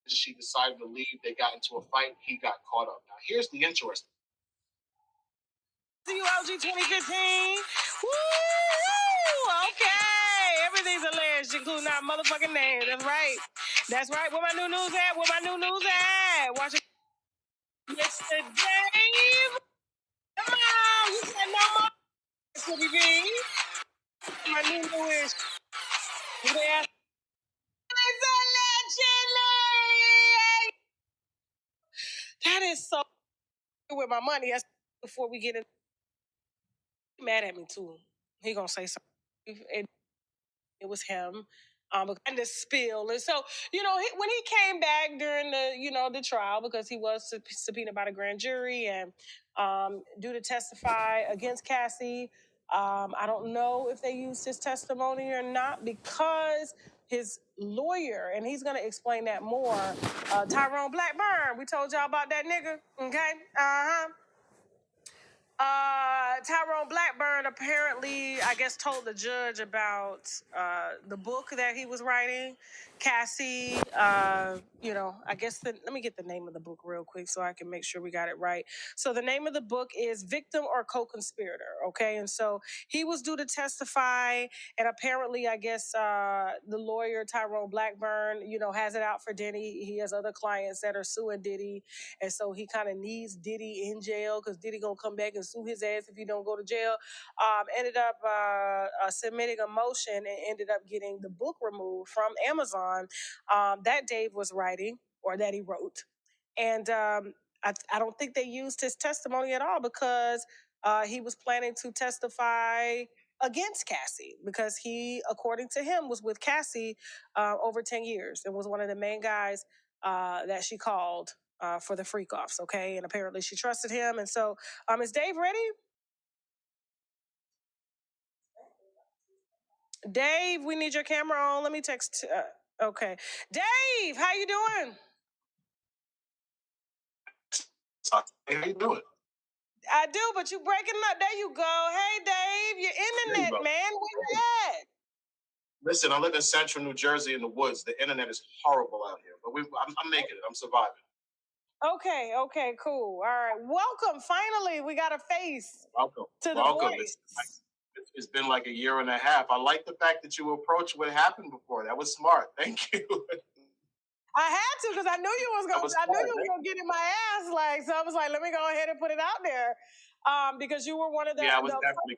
She decided to leave. They got into a fight. He got caught up. Now, here's the interesting. ULG 2015. Woo! Okay. Everything's alleged, including our motherfucking name. That's right. That's right. Where my new news at? Where my new news at? Watch it. Mr. Dave. Come on. You said no more. City B. My new news. Yeah. That is so with my money. That's before we get in. He mad at me too. He gonna say something. It was him. And the spill. And so, when he came back during the trial, because he was subpoenaed by the grand jury and due to testify against Cassie. I don't know if they used his testimony or not, because his lawyer, and he's going to explain that more, Tyrone Blackburn, we told y'all about that nigga, okay? Tyrone Blackburn apparently, I guess, told the judge about the book that he was writing. Cassie, I guess, let me get the name of the book real quick so I can make sure we got it right. So the name of the book is Victim or Co-Conspirator, okay? And so he was due to testify, and apparently, I guess, the lawyer, Tyrone Blackburn, has it out for Diddy. He has other clients that are suing Diddy, and so he kind of needs Diddy in jail because Diddy gonna come back and sue his ass if he don't go to jail. Ended up submitting a motion and ended up getting the book removed from Amazon that Dave was writing, or that he wrote. And I don't think they used his testimony at all, because he was planning to testify against Cassie, because he, according to him, was with Cassie over 10 years and was one of the main guys that she called for the freak offs, okay? And apparently she trusted him. And so, is Dave ready? Dave, we need your camera on. Let me text. Okay. Dave, how you doing? Hey, how you doing? I do, but you breaking up. There you go. Hey, Dave, your internet, man. Where you at? Listen, I live in central New Jersey in the woods. The internet is horrible out here, but I'm making it. I'm surviving. Okay, cool. All right. Welcome. Finally, we got a face. Welcome. To the voice. It's been like a year and a half. I like the fact that you approached what happened before. That was smart. Thank you. I had to, because I knew you was gonna get in my ass. So I was like, let me go ahead and put it out there. Because you were one of the first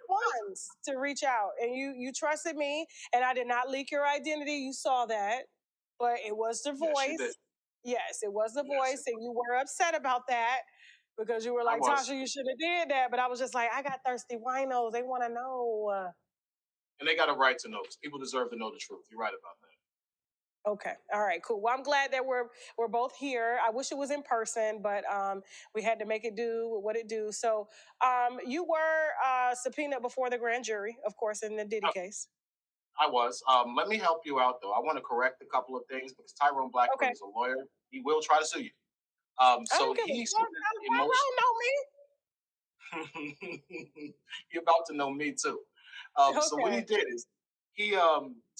ones to reach out, and you trusted me, and I did not leak your identity. You saw that, but it was the voice. Yes, it was the voice, and you were upset about that, because you were like, Tasha, you should have did that. But I was just like, I got thirsty winos. They want to know. And they got a right to know. People deserve to know the truth. You're right about that. Okay. All right, cool. Well, I'm glad that we're both here. I wish it was in person, but we had to make it do what it do. So you were subpoenaed before the grand jury, of course, in the Diddy case. I was. Let me help you out, though. I want to correct a couple of things, because Tyrone Blackburn is a lawyer. He will try to sue you. So he's don't know me. You're about to know me too. So what he did is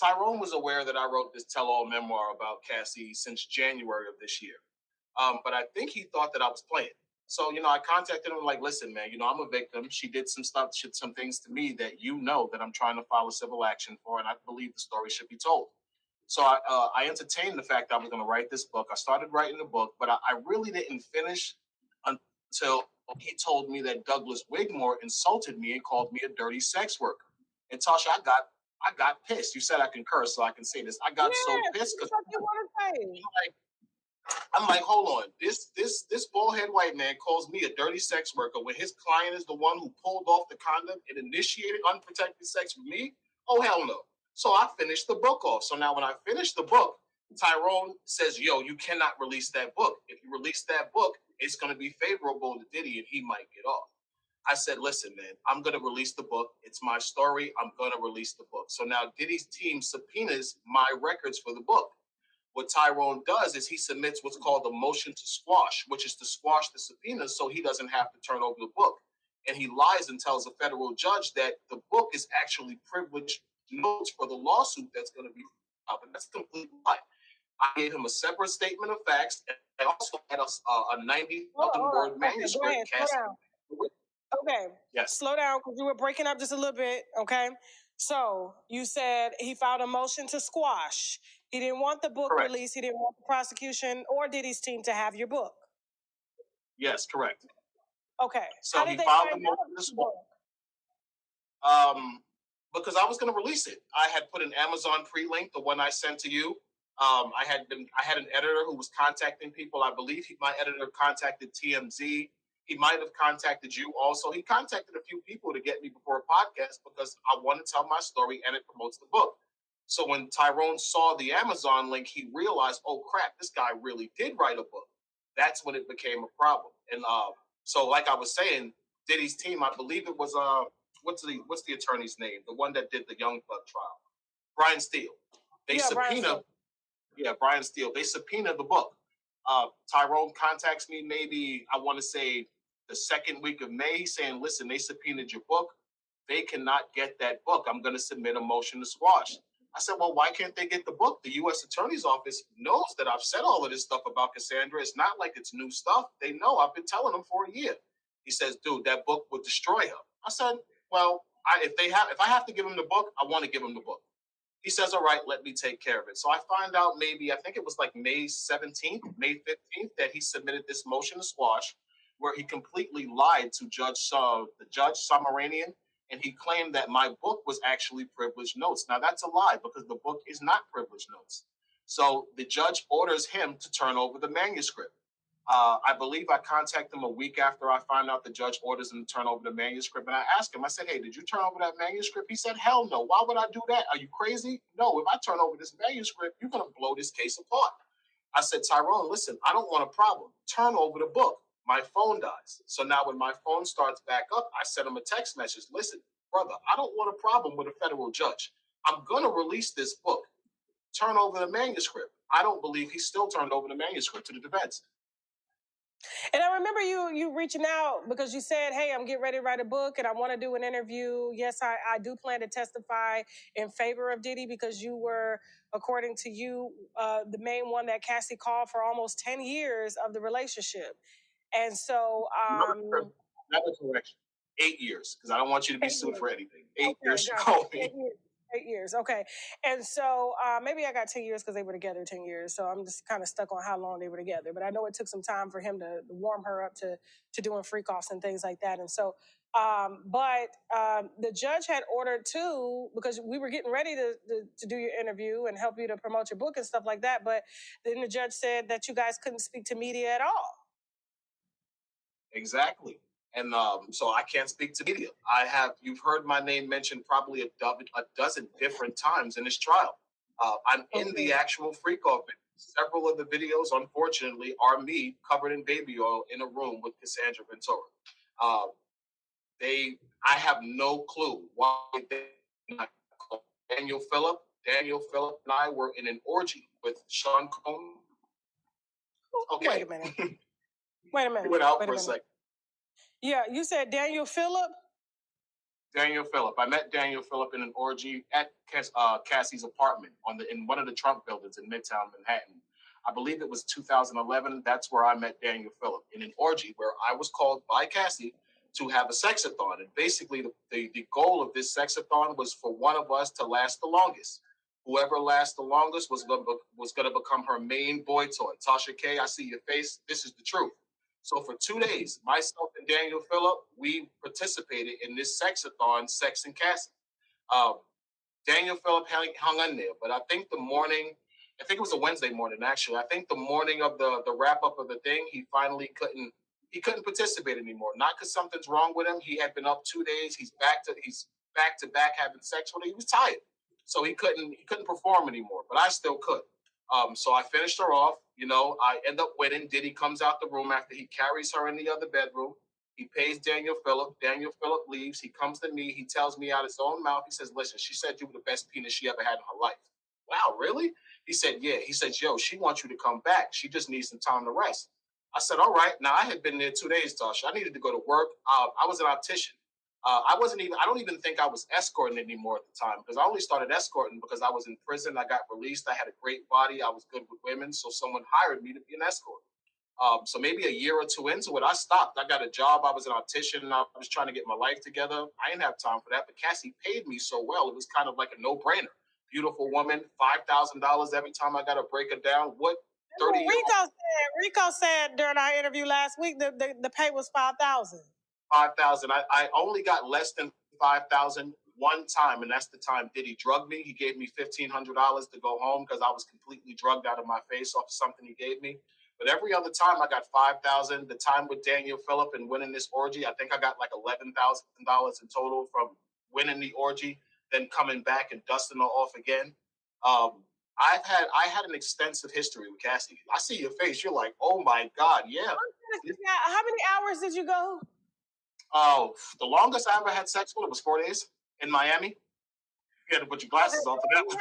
Tyrone was aware that I wrote this tell-all memoir about Cassie since January of this year. But I think he thought that I was playing. So, I contacted him like, listen, man, I'm a victim. She did some things to me that that I'm trying to file a civil action for, and I believe the story should be told. So I entertained the fact that I was going to write this book. I started writing the book, but I really didn't finish until he told me that Douglas Wigmore insulted me and called me a dirty sex worker. And Tasha, I got pissed. You said I can curse, so I can say this. I got so pissed because I'm like, hold on. This bald head white man calls me a dirty sex worker when his client is the one who pulled off the condom and initiated unprotected sex with me? Oh, hell no. So I finished the book off. So now when I finish the book, Tyrone says, yo, you cannot release that book. If you release that book, it's going to be favorable to Diddy and he might get off. I said, listen, man, I'm going to release the book. It's my story. I'm going to release the book. So now Diddy's team subpoenas my records for the book. What Tyrone does is he submits what's called a motion to squash, which is to squash the subpoena so he doesn't have to turn over the book. And he lies and tells a federal judge that the book is actually privileged notes for the lawsuit that's going to be filed. And that's a complete lie. I gave him a separate statement of facts, and I also had a 90,000-word manuscript. Go ahead, slow down. Okay. Yes. Slow down because you were breaking up just a little bit. Okay. So you said he filed a motion to squash. He didn't want the book Correct. released. He didn't want the prosecution or Diddy's team to have your book. Yes, correct. Okay. So how did he they filed find the motion to squash. Because I was going to release it. I had put an Amazon pre-link, the one I sent to you. I had an editor who was contacting people. I believe my editor contacted TMZ. He might have contacted you also. He contacted a few people to get me before a podcast because I want to tell my story and it promotes the book. So when Tyrone saw the Amazon link, he realized, oh crap, this guy really did write a book. That's when it became a problem. And so like I was saying, Diddy's team, I believe it was what's the attorney's name? The one that did the Young Thug trial, Brian Steele. They subpoena, Brian Steele. They subpoena the book. Tyrone contacts me maybe I want to say the second week of May, saying, "Listen, they subpoenaed your book. They cannot get that book. I'm going to submit a motion to squash." I said, "Well, why can't they get the book? The U.S. Attorney's Office knows that I've said all of this stuff about Cassandra. It's not like it's new stuff. They know. I've been telling them for a year." He says, "Dude, that book would destroy her." I said, "Well, if I have to give him the book, I want to give him the book." He says, "All right, let me take care of it." So I find out maybe, I think it was like May 17th, May 15th, that he submitted this motion to squash, where he completely lied to the judge Summarian, and he claimed that my book was actually privileged notes. Now that's a lie because the book is not privileged notes. So the judge orders him to turn over the manuscript. I believe I contacted him a week after I found out the judge orders him to turn over the manuscript. And I asked him, I said, "Hey, did you turn over that manuscript?" He said, "Hell no. Why would I do that? Are you crazy? No, if I turn over this manuscript, you're going to blow this case apart." I said, "Tyrone, listen, I don't want a problem. Turn over the book. My phone dies." So now when my phone starts back up, I sent him a text message. "Listen, brother, I don't want a problem with a federal judge. I'm going to release this book. Turn over the manuscript." I don't believe he still turned over the manuscript to the defense. And I remember you reaching out because you said, "Hey, I'm getting ready to write a book and I want to do an interview. Yes, I do plan to testify in favor of Diddy," because you were, according to you, the main one that Cassie called for almost 10 years of the relationship. And so... Another correction. 8 years, because I don't want you to be sued for anything. 8 years she gotcha. called me. 8 years. Okay. And so maybe I got 10 years because they were together 10 years. So I'm just kind of stuck on how long they were together. But I know it took some time for him to warm her up to doing freak offs and things like that. And so, the judge had ordered too, because we were getting ready to do your interview and help you to promote your book and stuff like that. But then the judge said that you guys couldn't speak to media at all. Exactly. And so I can't speak to media. You've heard my name mentioned probably a dozen different times in this trial. I'm in the actual freak off. Several of the videos, unfortunately, are me covered in baby oil in a room with Cassandra Ventura. I have no clue why they not called Daniel Phillip. Daniel Phillip and I were in an orgy with Sean Combs. Okay. Wait a minute. Wait a minute. He went out for a second. Yeah, you said Daniel Phillip? Daniel Phillip. I met Daniel Phillip in an orgy at Cassie's apartment in one of the Trump buildings in Midtown Manhattan. I believe it was 2011. That's where I met Daniel Phillip in an orgy where I was called by Cassie to have a sexathon. And basically the goal of this sexathon was for one of us to last the longest. Whoever lasts the longest was going to become her main boy toy. TashaK, I see your face. This is the truth. So for 2 days, myself and Daniel Phillip, we participated in this sexathon, Sex and Cassie. Daniel Phillip hung on there, but I think it was a Wednesday morning, actually. I think the morning of the wrap up of the thing, he finally couldn't participate anymore. Not because something's wrong with him. He had been up 2 days. He's back to back having sex with her. He was tired, so he couldn't perform anymore. But I still could. So I finished her off. I end up winning. Diddy comes out the room after he carries her in the other bedroom. He pays Daniel Phillip. Daniel Phillip leaves. He comes to me. He tells me out his own mouth. He says, "Listen, she said you were the best penis she ever had in her life." Wow, really? He said, "Yeah." He says, "Yo, she wants you to come back. She just needs some time to rest." I said, "All right." Now, I had been there 2 days, Tasha. I needed to go to work. I was an optician. I don't even think I was escorting anymore at the time, because I only started escorting because I was in prison. I got released. I had a great body. I was good with women. So someone hired me to be an escort. So maybe a year or two into it, I stopped. I got a job. I was an optician and I was trying to get my life together. I didn't have time for that, but Cassie paid me so well. It was kind of like a no-brainer. Beautiful woman, $5,000 every time I got to break her down. What 30-year-old? Rico said during our interview last week that the pay was $5,000. 5,000. I only got less than 5,000 one time, and that's the time Diddy drugged me. He gave me $1,500 to go home because I was completely drugged out of my face off of something he gave me. But every other time I got 5,000. The time with Daniel Phillip and winning this orgy, I think I got like $11,000 in total from winning the orgy, then coming back and dusting her off again. I had an extensive history with Cassie. I see your face. You're like, oh my God, yeah. How many hours did you go? Oh, the longest I ever had sex with was 4 days in Miami. You had to put your glasses on for that one.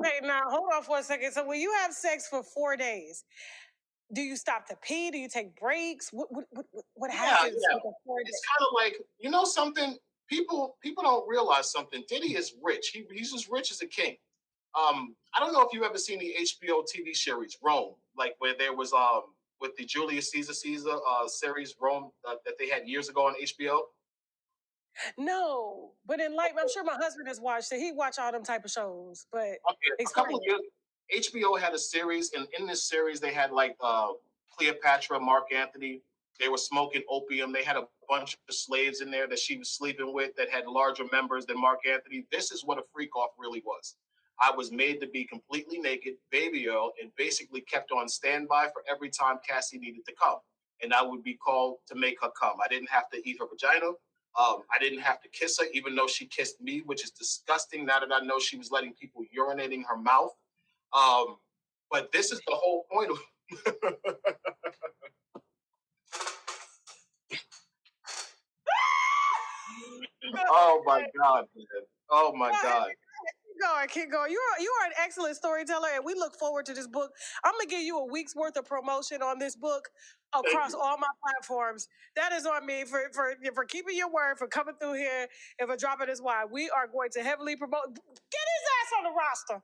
Okay, now hold on for a second. So when you have sex for 4 days, do you stop to pee? Do you take breaks? What happens? Yeah. It's kind of like, you know something? People don't realize something. Diddy is rich. He's as rich as a king. I don't know if you ever seen the HBO TV series Rome, like where there was with the Julius Caesar series Rome that they had years ago on HBO. No, but in life, I'm sure my husband has watched it. He watch all them type of shows. But okay, a couple of years, HBO had a series, and in this series they had like Cleopatra, Mark Antony. They were smoking opium. They had a bunch of slaves in there that she was sleeping with that had larger members than Mark Antony. This is what a freak off really was. I was made to be completely naked, baby oil, and basically kept on standby for every time Cassie needed to come. And I would be called to make her come. I didn't have to eat her vagina. I didn't have to kiss her, even though she kissed me, which is disgusting now that I know she was letting people urinate in her mouth. But this is the whole point of oh my God, man. Oh my God. Keep going. You are an excellent storyteller, and we look forward to this book. I'm gonna give you a week's worth of promotion on this book across all my platforms. That is on me for keeping your word, for coming through here, and for dropping this wine. We are going to heavily promote. Get his ass on the roster.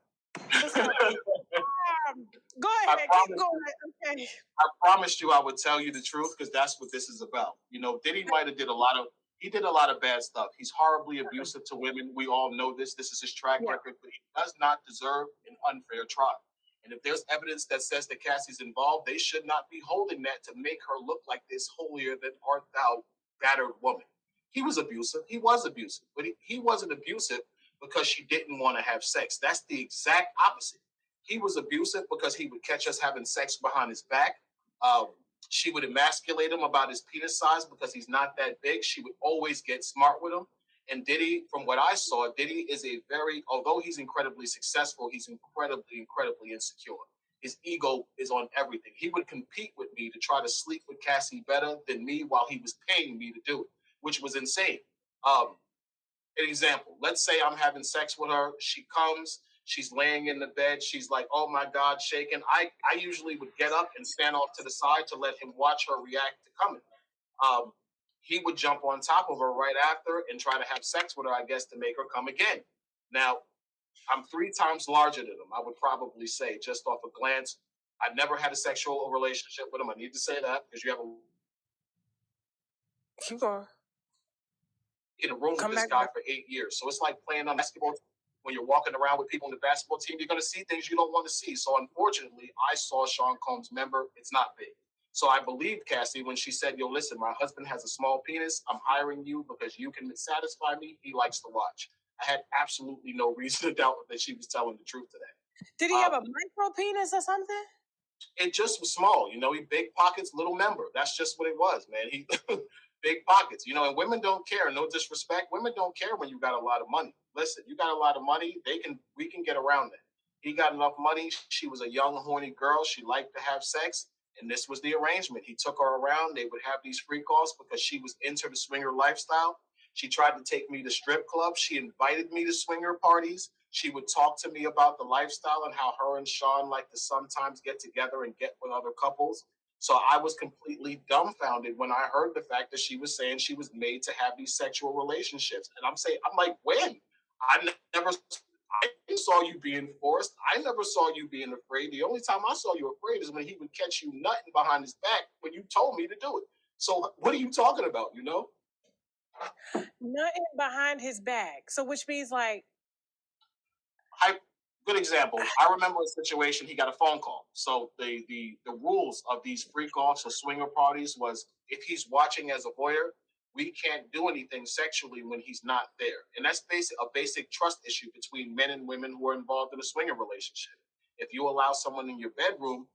Go ahead, keep going. Okay. I promised you I would tell you the truth because that's what this is about. You know, Diddy might have did a lot of bad stuff. He's horribly abusive to women. We all know this. This is his track record, but he does not deserve an unfair trial. And if there's evidence that says that Cassie's involved, they should not be holding that to make her look like this holier than art thou battered woman. He was abusive. He was abusive, but he wasn't abusive because she didn't want to have sex. That's the exact opposite. He was abusive because he would catch us having sex behind his back. She would emasculate him about his penis size because he's not that big. She would always get smart with him. And Diddy, from what I saw, Diddy is although he's incredibly successful, he's incredibly insecure. His ego is on everything. He would compete with me to try to sleep with Cassie better than me while he was paying me to do it, which was insane. An example, let's say I'm having sex with her. She comes. She's laying in the bed. She's like, oh my God, shaking. I usually would get up and stand off to the side to let him watch her react to coming. He would jump on top of her right after and try to have sex with her, I guess, to make her come again. Now, I'm 3 times larger than him, I would probably say, just off a glance. I've never had a sexual relationship with him. I need to say that because you have a... Keep going. In a room with this guy for 8 years. So it's like playing on basketball. When you're walking around with people in the basketball team, you're going to see things you don't want to see. So unfortunately, I saw Sean Combs' member. It's not big. So I believed Cassie when she said, yo, listen, my husband has a small penis. I'm hiring you because you can satisfy me. He likes to watch. I had absolutely no reason to doubt that she was telling the truth to that. Did he have a micro penis or something? It just was small. You know, he big pockets, little member. That's just what it was, man. He big pockets, you know, and women don't care. No disrespect. Women don't care when you got a lot of money. Listen, you got a lot of money. We can get around that. He got enough money. She was a young, horny girl. She liked to have sex. And this was the arrangement. He took her around. They would have these freak offs because she was into the swinger lifestyle. She tried to take me to strip clubs. She invited me to swinger parties. She would talk to me about the lifestyle and how her and Sean like to sometimes get together and get with other couples. So I was completely dumbfounded when I heard the fact that she was saying she was made to have these sexual relationships. And I'm like, when? I saw you being forced. I never saw you being afraid. The only time I saw you afraid is when he would catch you nutting behind his back when you told me to do it. So what are you talking about, you know? Nothing behind his back. So which means like Good example. I remember a situation. He got a phone call. So the rules of these freak offs or swinger parties was if he's watching as a voyeur, we can't do anything sexually when he's not there, and that's a basic trust issue between men and women who are involved in a swinger relationship. If you allow someone in your bedroom,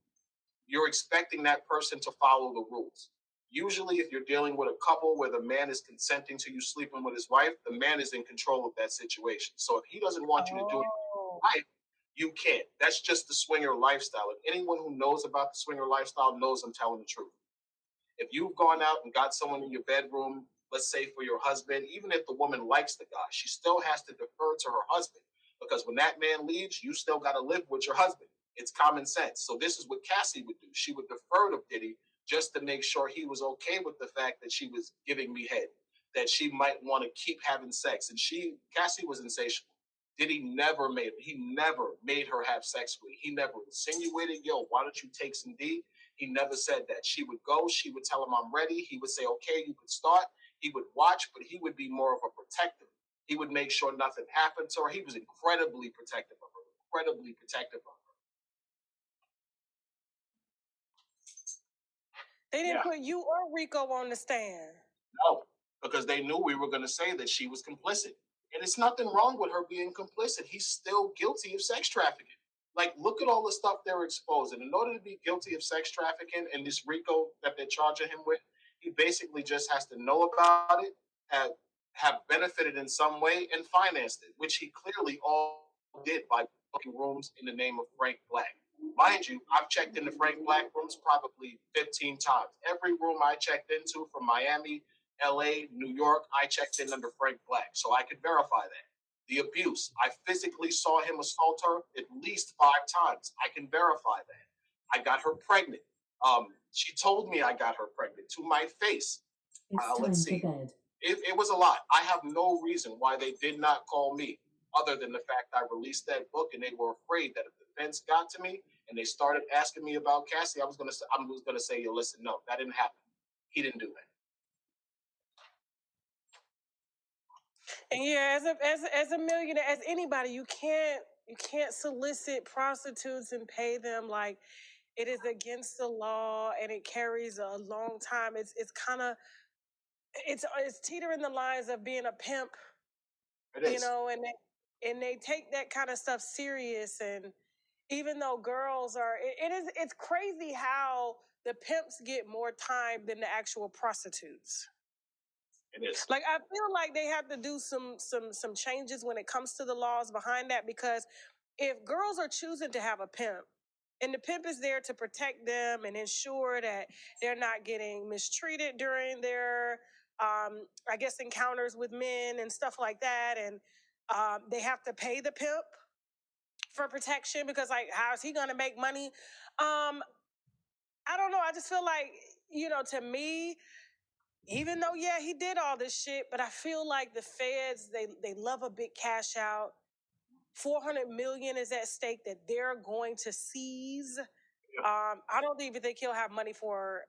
you're expecting that person to follow the rules. Usually, if you're dealing with a couple where the man is consenting to you sleeping with his wife, the man is in control of that situation. So if he doesn't want you to do it with his wife, you can't. That's just the swinger lifestyle. And anyone who knows about the swinger lifestyle knows I'm telling the truth. If you've gone out and got someone in your bedroom, let's say for your husband, even if the woman likes the guy, she still has to defer to her husband because when that man leaves, you still got to live with your husband. It's common sense. So this is what Cassie would do. She would defer to Diddy just to make sure he was okay with the fact that she was giving me head, that she might want to keep having sex. And Cassie was insatiable. Diddy never made her have sex with. He never insinuated, yo, why don't you take some D? He never said that. She would go, she would tell him I'm ready. He would say, okay, you can start. He would watch, but he would be more of a protector. He would make sure nothing happened to her. He was incredibly protective of her, incredibly protective of her. They didn't put you or Rico on the stand. No, because they knew we were going to say that she was complicit. And it's nothing wrong with her being complicit. He's still guilty of sex trafficking. Like, look at all the stuff they're exposing. In order to be guilty of sex trafficking and this RICO that they're charging him with, he basically just has to know about it, have benefited in some way, and financed it, which he clearly all did by booking rooms in the name of Frank Black. Mind you, I've checked into Frank Black rooms probably 15 times. Every room I checked into from Miami, LA, New York, I checked in under Frank Black, so I could verify that. The abuse, I physically saw him assault her at least 5 times. I can verify that. I got her pregnant. She told me I got her pregnant to my face. Let's see. It was a lot. I have no reason why they did not call me other than the fact I released that book and they were afraid that if the defense got to me and they started asking me about Cassie, I was gonna say, yo, listen, no, that didn't happen. He didn't do that. And yeah, as a millionaire, as anybody, you can't solicit prostitutes and pay them. Like, it is against the law and it carries a long time. It's kind of it's teetering the lines of being a pimp, It is. and they take that kind of stuff serious. And even though girls are, it's crazy how the pimps get more time than the actual prostitutes. It is. Like, I feel like they have to do some changes when it comes to the laws behind that, because if girls are choosing to have a pimp and the pimp is there to protect them and ensure that they're not getting mistreated during their I guess encounters with men and stuff like that, and they have to pay the pimp for protection because, like, how is he going to make money? I don't know. I just feel like, to me, even though, yeah, he did all this shit, but I feel like the feds, they love a big cash out. 400 million is at stake that they're going to seize. I don't even think he'll have money for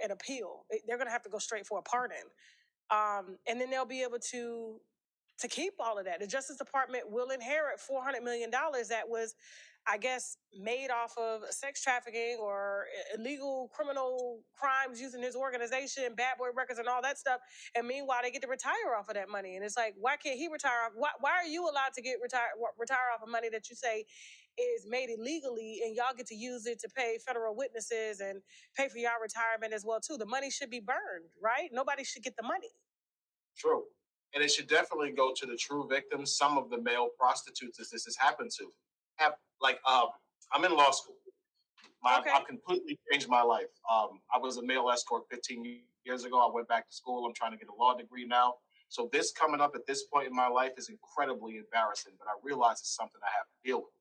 an appeal. They're going to have to go straight for a pardon, and then they'll be able to keep all of that. The Justice Department will inherit $400 million that was, I guess, made off of sex trafficking or illegal criminal crimes using his organization, bad boy records and all that stuff. And meanwhile, they get to retire off of that money. And it's like, why can't he retire off? Why are you allowed to retire off of money that you say is made illegally, and y'all get to use it to pay federal witnesses and pay for y'all retirement as well too? The money should be burned, right? Nobody should get the money. True. And it should definitely go to the true victims. Some of the male prostitutes that this has happened to I'm in law school. I've completely changed my life. I was a male escort 15 years ago. I went back to school. I'm trying to get a law degree now. So this coming up at this point in my life is incredibly embarrassing, but I realize it's something I have to deal with.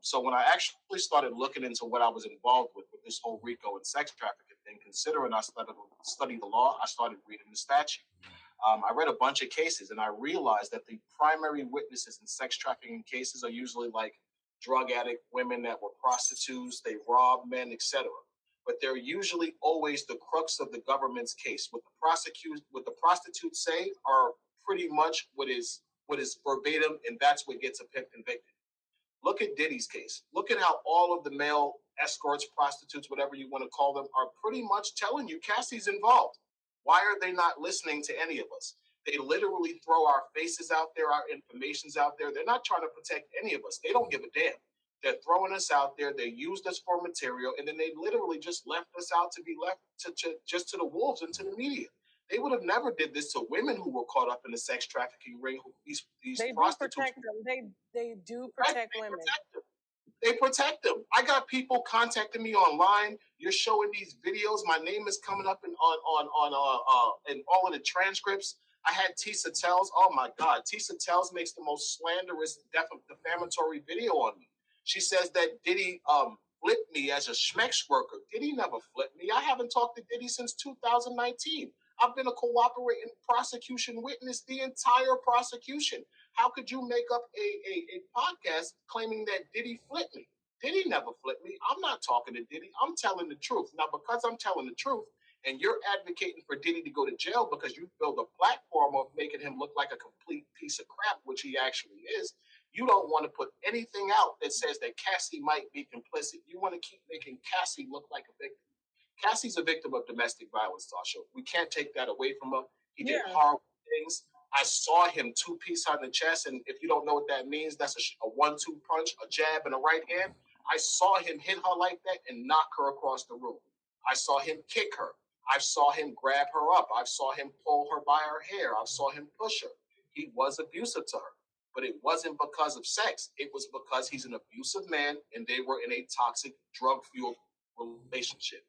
So when I actually started looking into what I was involved with this whole RICO and sex trafficking thing, considering I studied the law, I started reading the statute. I read a bunch of cases, and I realized that the primary witnesses in sex trafficking cases are usually like drug addict women that were prostitutes, they robbed men, etc. But they're usually always the crux of the government's case. What the prostitutes say are pretty much what is verbatim, and that's what gets a pimp convicted. Look at Diddy's case. Look at how all of the male escorts, prostitutes, whatever you want to call them, are pretty much telling you Cassie's involved. Why are they not listening to any of us? They literally throw our faces out there, our information's out there. They're not trying to protect any of us. They don't give a damn. They're throwing us out there. They used us for material, and then they literally just left us out to be left just to the wolves and to the media. They would have never did this to women who were caught up in the sex trafficking ring. These they prostitutes. Do protect them. They do protect women. They protect them. I got people contacting me online. You're showing these videos. My name is coming up in all of the transcripts. I had Tisa Tells. Oh my God, Tisa Tells makes the most slanderous, defamatory video on me. She says that Diddy flipped me as a schmex worker. Diddy never flipped me. I haven't talked to Diddy since 2019. I've been a cooperating prosecution witness the entire prosecution. How could you make up a podcast claiming that Diddy flipped me? Diddy never flipped me. I'm not talking to Diddy. I'm telling the truth. Now, because I'm telling the truth and you're advocating for Diddy to go to jail because you build a platform of making him look like a complete piece of crap, which he actually is, you don't want to put anything out that says that Cassie might be complicit. You want to keep making Cassie look like a victim. Cassie's a victim of domestic violence, Tasha. We can't take that away from her. He did horrible things. I saw him two-piece her in the chest, and if you don't know what that means, that's a 1-2 punch, a jab, and a right hand. I saw him hit her like that and knock her across the room. I saw him kick her. I saw him grab her up. I saw him pull her by her hair. I saw him push her. He was abusive to her, but it wasn't because of sex. It was because he's an abusive man, and they were in a toxic, drug-fueled relationship.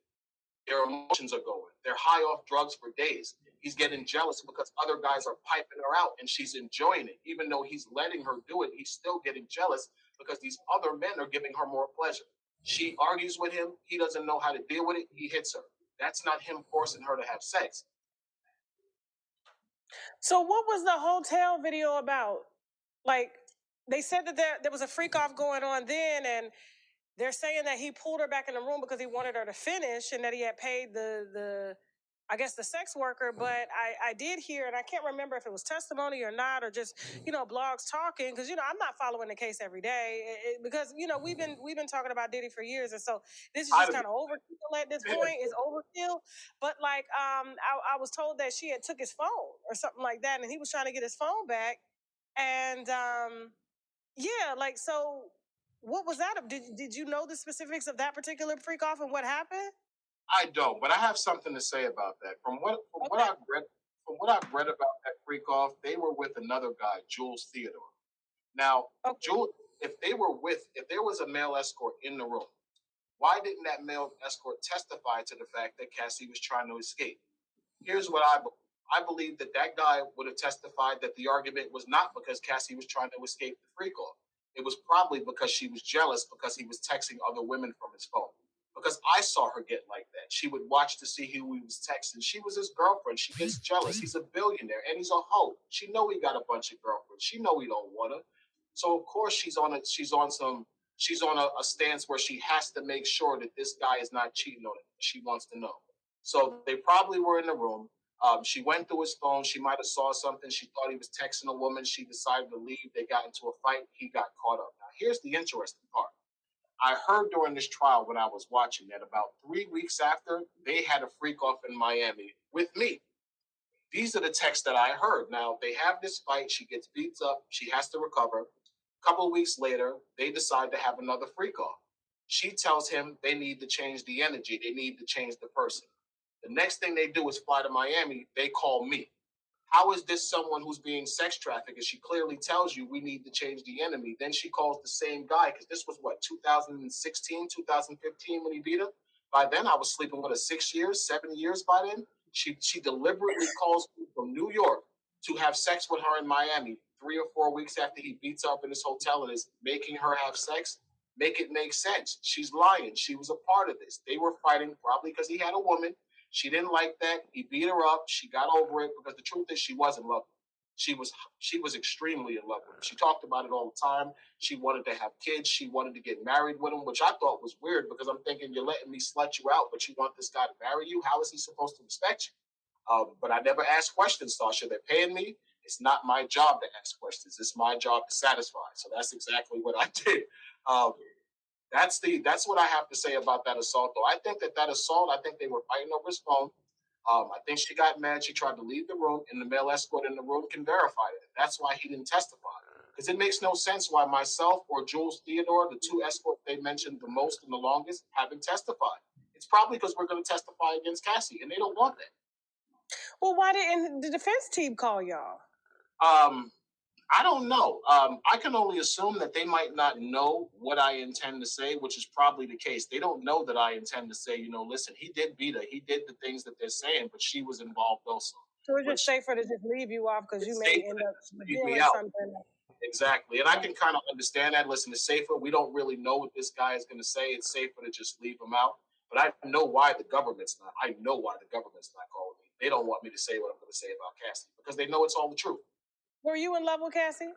Their emotions are going. They're high off drugs for days. He's getting jealous because other guys are piping her out and she's enjoying it. Even though he's letting her do it, he's still getting jealous because these other men are giving her more pleasure. She argues with him. He doesn't know how to deal with it. He hits her. That's not him forcing her to have sex. So what was the hotel video about? Like, they said that there was a freak off going on then, and they're saying that he pulled her back in the room because he wanted her to finish and that he had paid the I guess the sex worker. But I did hear, and I can't remember if it was testimony or not, or just, blogs talking, because, I'm not following the case every day because, we've been talking about Diddy for years. And so this is just kind of overkill at this point. It's overkill. But like, I was told that she had took his phone or something like that, and he was trying to get his phone back. And yeah, like, so what was that? Did you know the specifics of that particular freak off and what happened? I don't, but I have something to say about that. From what I've read about that freak off, they were with another guy, Jules Theodore. Now, Jules, if there was a male escort in the room, why didn't that male escort testify to the fact that Cassie was trying to escape? Here's what I believe. I believe that guy would have testified that the argument was not because Cassie was trying to escape the freak off. It was probably because she was jealous because he was texting other women from his phone. Because I saw her get like that. She would watch to see who he was texting. She was his girlfriend. She gets jealous. He's a billionaire and he's a hoe. She know he got a bunch of girlfriends. She know he don't want her. So of course she's on a stance where she has to make sure that this guy is not cheating on her. She wants to know. So they probably were in the room. She went through his phone. She might have saw something. She thought he was texting a woman. She decided to leave. They got into a fight. He got caught up. Now, here's the interesting part. I heard during this trial when I was watching that about 3 weeks after, they had a freak off in Miami with me. These are the texts that I heard. Now, they have this fight. She gets beat up. She has to recover. A couple of weeks later, they decide to have another freak off. She tells him they need to change the energy. They need to change the person. The next thing they do is fly to Miami. They call me. How is this someone who's being sex trafficked? And she clearly tells you we need to change the enemy. Then she calls the same guy, because this was 2016, 2015 when he beat her. By then, I was sleeping with her 6 years, 7 years by then. She deliberately calls me from New York to have sex with her in Miami 3 or 4 weeks after he beats her up in his hotel and is making her have sex. Make it make sense. She's lying. She was a part of this. They were fighting probably because he had a woman. She didn't like that. He beat her up. She got over it because the truth is she was in love with him. She was extremely in love with him. She talked about it all the time. She wanted to have kids. She wanted to get married with him, which I thought was weird because I'm thinking you're letting me slut you out, but you want this guy to marry you. How is he supposed to respect you? But I never asked questions, Tasha. They're paying me. It's not my job to ask questions. It's my job to satisfy. So that's exactly what I did. Um, that's what I have to say about that assault. Though I think that assault, I think they were fighting over his phone. I think she got mad. She tried to leave the room, and the male escort in the room can verify it. That's why he didn't testify. Because it makes no sense why myself or Jules Theodore, the two escorts they mentioned the most and the longest, haven't testified. It's probably because we're going to testify against Cassie, and they don't want that. Well, why didn't the defense team call y'all? I don't know. I can only assume that they might not know what I intend to say, which is probably the case. They don't know that I intend to say, listen, he did beat her. He did the things that they're saying, but she was involved also. So it's just safer to just leave you off because you may end up doing something. Exactly. And I can kind of understand that. Listen, it's safer. We don't really know what this guy is going to say. It's safer to just leave him out. But I know why the government's not. I know why the government's not calling me. They don't want me to say what I'm going to say about Cassie because they know it's all the truth. Were you in love with Cassie?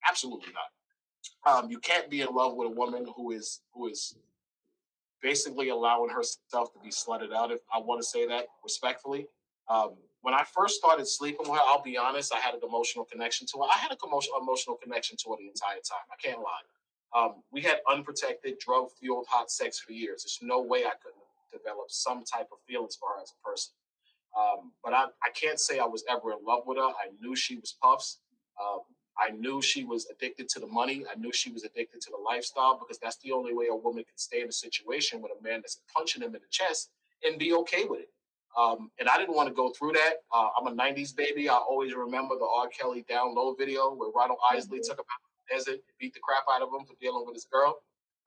Absolutely not. You can't be in love with a woman who is basically allowing herself to be slutted out, if I want to say that respectfully. When I first started sleeping with her, I'll be honest, I had an emotional connection to her. I had an emotional connection to her the entire time. I can't lie. We had unprotected, drug-fueled hot sex for years. There's no way I couldn't develop some type of feelings for her as a person. But I can't say I was ever in love with her. I knew she was Puff's. I knew she was addicted to the money. I knew she was addicted to the lifestyle because that's the only way a woman can stay in a situation with a man that's punching him in the chest and be okay with it. And I didn't want to go through that. I'm a 90s baby. I always remember the R. Kelly Down Low video where Ronald Isley took him out of the desert, beat the crap out of him for dealing with his girl.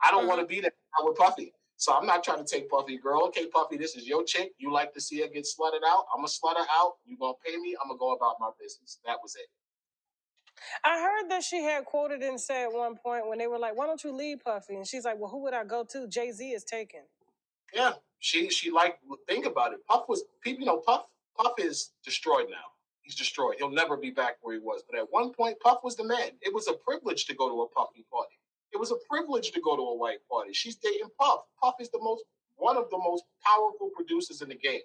I don't want to be that with Puffy. So I'm not trying to take Puffy, girl. Okay, Puffy, this is your chick. You like to see her get slutted out. I'm going to slut her out. You're going to pay me. I'm going to go about my business. That was it. I heard that she had quoted and said at one point when they were like, why don't you leave Puffy? And she's like, well, who would I go to? Jay-Z is taken. Yeah, she like, think about it. Puff is destroyed now. He's destroyed. He'll never be back where he was. But at one point, Puff was the man. It was a privilege to go to a Puffy party. It was a privilege to go to a white party. She's dating Puff. Puff is one of the most powerful producers in the game.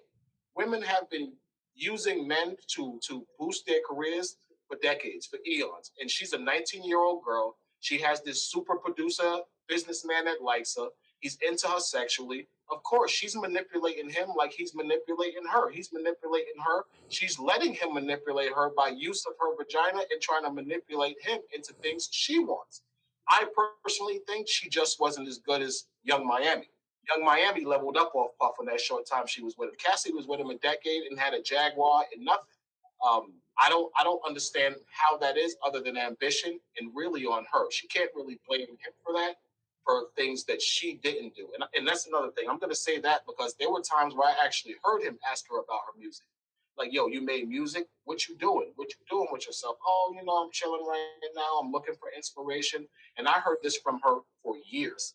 Women have been using men to boost their careers for decades, for eons. And she's a 19-year-old girl. She has this super producer businessman that likes her. He's into her sexually. Of course, she's manipulating him like he's manipulating her. He's manipulating her. She's letting him manipulate her by use of her vagina and trying to manipulate him into things she wants. I personally think she just wasn't as good as Young Miami. Young Miami leveled up off Puff in that short time she was with him. Cassie was with him a decade and had a Jaguar and nothing. I don't understand how that is other than ambition and really on her. She can't really blame him for that, for things that she didn't do. And that's another thing. I'm going to say that because there were times where I actually heard him ask her about her music. Like, yo, you made music? What you doing? What you doing with yourself? Oh, I'm chilling right now. I'm looking for inspiration. And I heard this from her for years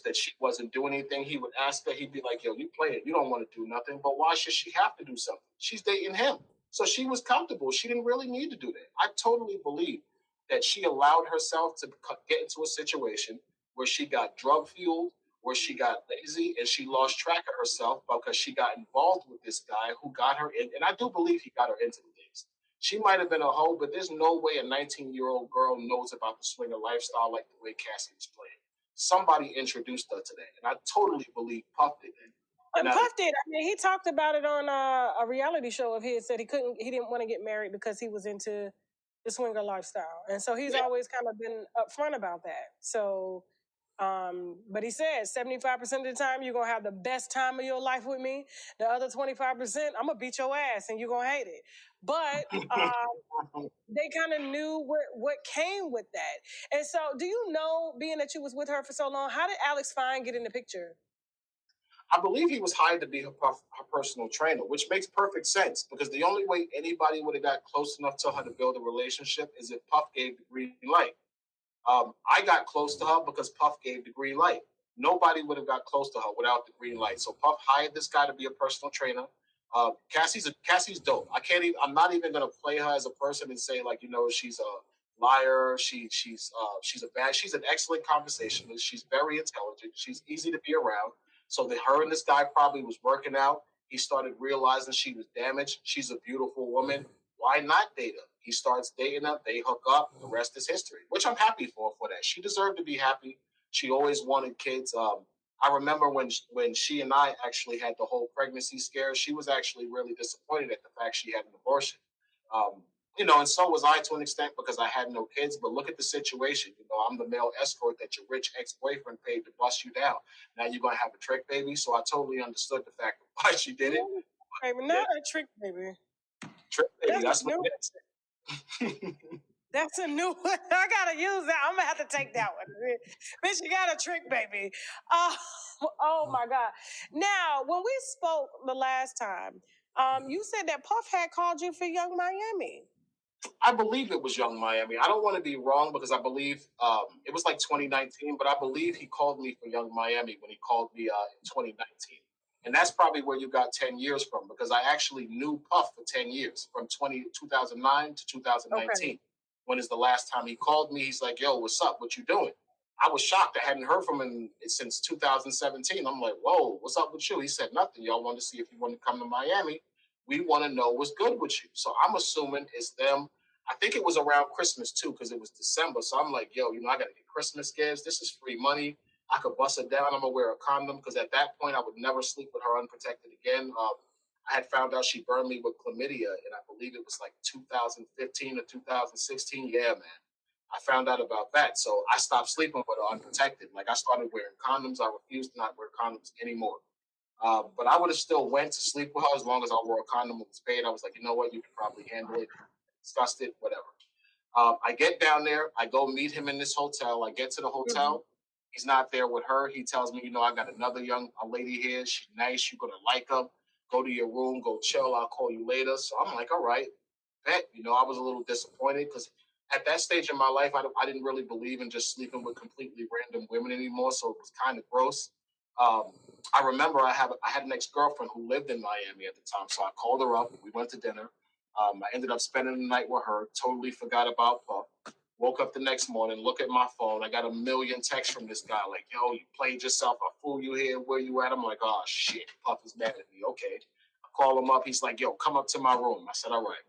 that she wasn't doing anything. He would ask her, he'd be like, yo, you play it. You don't want to do nothing. But why should she have to do something? She's dating him. So she was comfortable. She didn't really need to do that. I totally believe that she allowed herself to get into a situation where she got drug fueled, where she got lazy, and she lost track of herself because she got involved with this guy who got her in. And I do believe he got her into the things. She might have been a hoe, but there's no way a 19-year-old girl knows about the swinger lifestyle like the way Cassie was playing. Somebody introduced her to that, and I totally believe Puff did that. Puff did. I mean, he talked about it on a reality show of his. Said he didn't want to get married because he was into the swinger lifestyle, and so he's always kind of been upfront about that. So, but he said 75% of the time you're gonna have the best time of your life with me. The other 25%, I'm gonna beat your ass and you're gonna hate it. But they kind of knew what came with that. And so, do you know, being that you was with her for so long, how did Alex Fine get in the picture? I believe he was hired to be her personal trainer, which makes perfect sense because the only way anybody would have got close enough to her to build a relationship is if Puff gave the green light. I got close to her because Puff gave the green light. Nobody would have got close to her without the green light. So Puff hired this guy to be a personal trainer. Cassie's dope. I'm not even gonna play her as a person and say like she's a liar. She's she's an excellent conversationalist. She's very intelligent. She's easy to be around. So her and this guy probably was working out. He started realizing she was damaged. She's a beautiful woman. Why not date her? He starts dating her. They hook up. The rest is history, which I'm happy for that. She deserved to be happy. She always wanted kids. I remember when she and I actually had the whole pregnancy scare. She was actually really disappointed at the fact she had an abortion. Um, and so was I to an extent because I had no kids. But look at the situation. I'm the male escort that your rich ex-boyfriend paid to bust you down. Now you're gonna have a trick baby. So I totally understood the fact of why she did it. Baby, not a trick baby. Trick baby. That's what it is. That's a new one. I gotta use that. I'm gonna have to take that one. Bitch, you got a trick baby. Oh my God. Now, when we spoke the last time, you said that Puff had called you for Young Miami. I believe it was Young Miami. I don't want to be wrong because I believe it was like 2019, but I believe he called me for Young Miami when he called me in 2019. And that's probably where you got 10 years from because I actually knew Puff for 10 years from 2009 to 2019. Okay. When is the last time he called me? He's like, yo, what's up? What you doing? I was shocked. I hadn't heard from him since 2017. I'm like, whoa, what's up with you? He said nothing. Y'all wanted to see if you want to come to Miami. We want to know what's good with you. So I'm assuming it's them. I think it was around Christmas too, because it was December. So I'm like, yo, I got to get Christmas gifts. This is free money. I could bust it down. I'm going to wear a condom because at that point I would never sleep with her unprotected again. I had found out she burned me with chlamydia, and I believe it was like 2015 or 2016. Yeah, man. I found out about that. So I stopped sleeping with her unprotected. Like I started wearing condoms. I refused to not wear condoms anymore. But I would have still went to sleep with her as long as I wore a condom and was paid. I was like, you know what? You can probably handle it. Discussed it, whatever. I get down there. I go meet him in this hotel. I get to the hotel. Mm-hmm. He's not there with her. He tells me, I got another young lady here. She's nice. You're going to like her. Go to your room. Go chill. I'll call you later. So I'm like, all right. Bet. I was a little disappointed because at that stage in my life, I didn't really believe in just sleeping with completely random women anymore. So it was kind of gross. I remember I had an ex-girlfriend who lived in Miami at the time. So I called her up. We went to dinner. I ended up spending the night with her. Totally forgot about Puff. Woke up the next morning, look at my phone. I got a million texts from this guy like, yo, you played yourself. I fool you here. Where you at? I'm like, oh, shit. Puff is mad at me. Okay. I call him up. He's like, yo, come up to my room. I said, all right.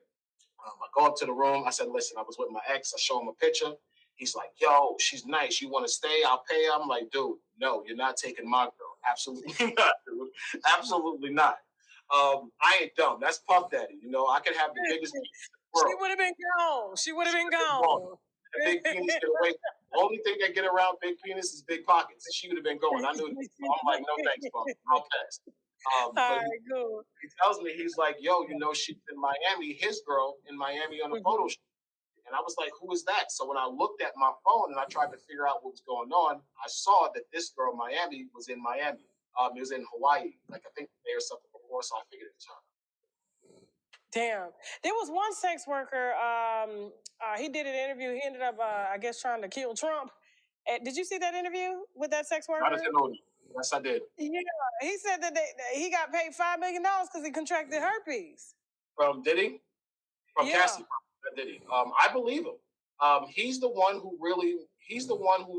I go up to the room. I said, listen, I was with my ex. I show him a picture. He's like, yo, she's nice. You want to stay? I'll pay her. I'm like, dude, no, you're not taking my girl. Absolutely not, dude. Absolutely not. I ain't dumb. That's Puff Daddy. I could have the biggest penis in the world. She would have been gone. She would have been gone. The big penis get away. The only thing that get around big penis is big pockets. She would have been going. I knew this. So I'm like, no thanks, Puff. I'll pass. But he tells me, he's like, yo, she's in Miami, his girl in Miami on a photo shoot. And I was like, who is that? So when I looked at my phone and I tried to figure out what was going on, I saw that this girl, Miami, was in Miami. It was in Hawaii, like I think they or something before, so I figured it was her. Damn. There was one sex worker, he did an interview. He ended up, I guess, trying to kill Trump. Did you see that interview with that sex worker? Yes, I did. Yeah, he said that he got paid $5 million because he contracted herpes. Did he? From Cassie, did he? I believe him. He's the one who,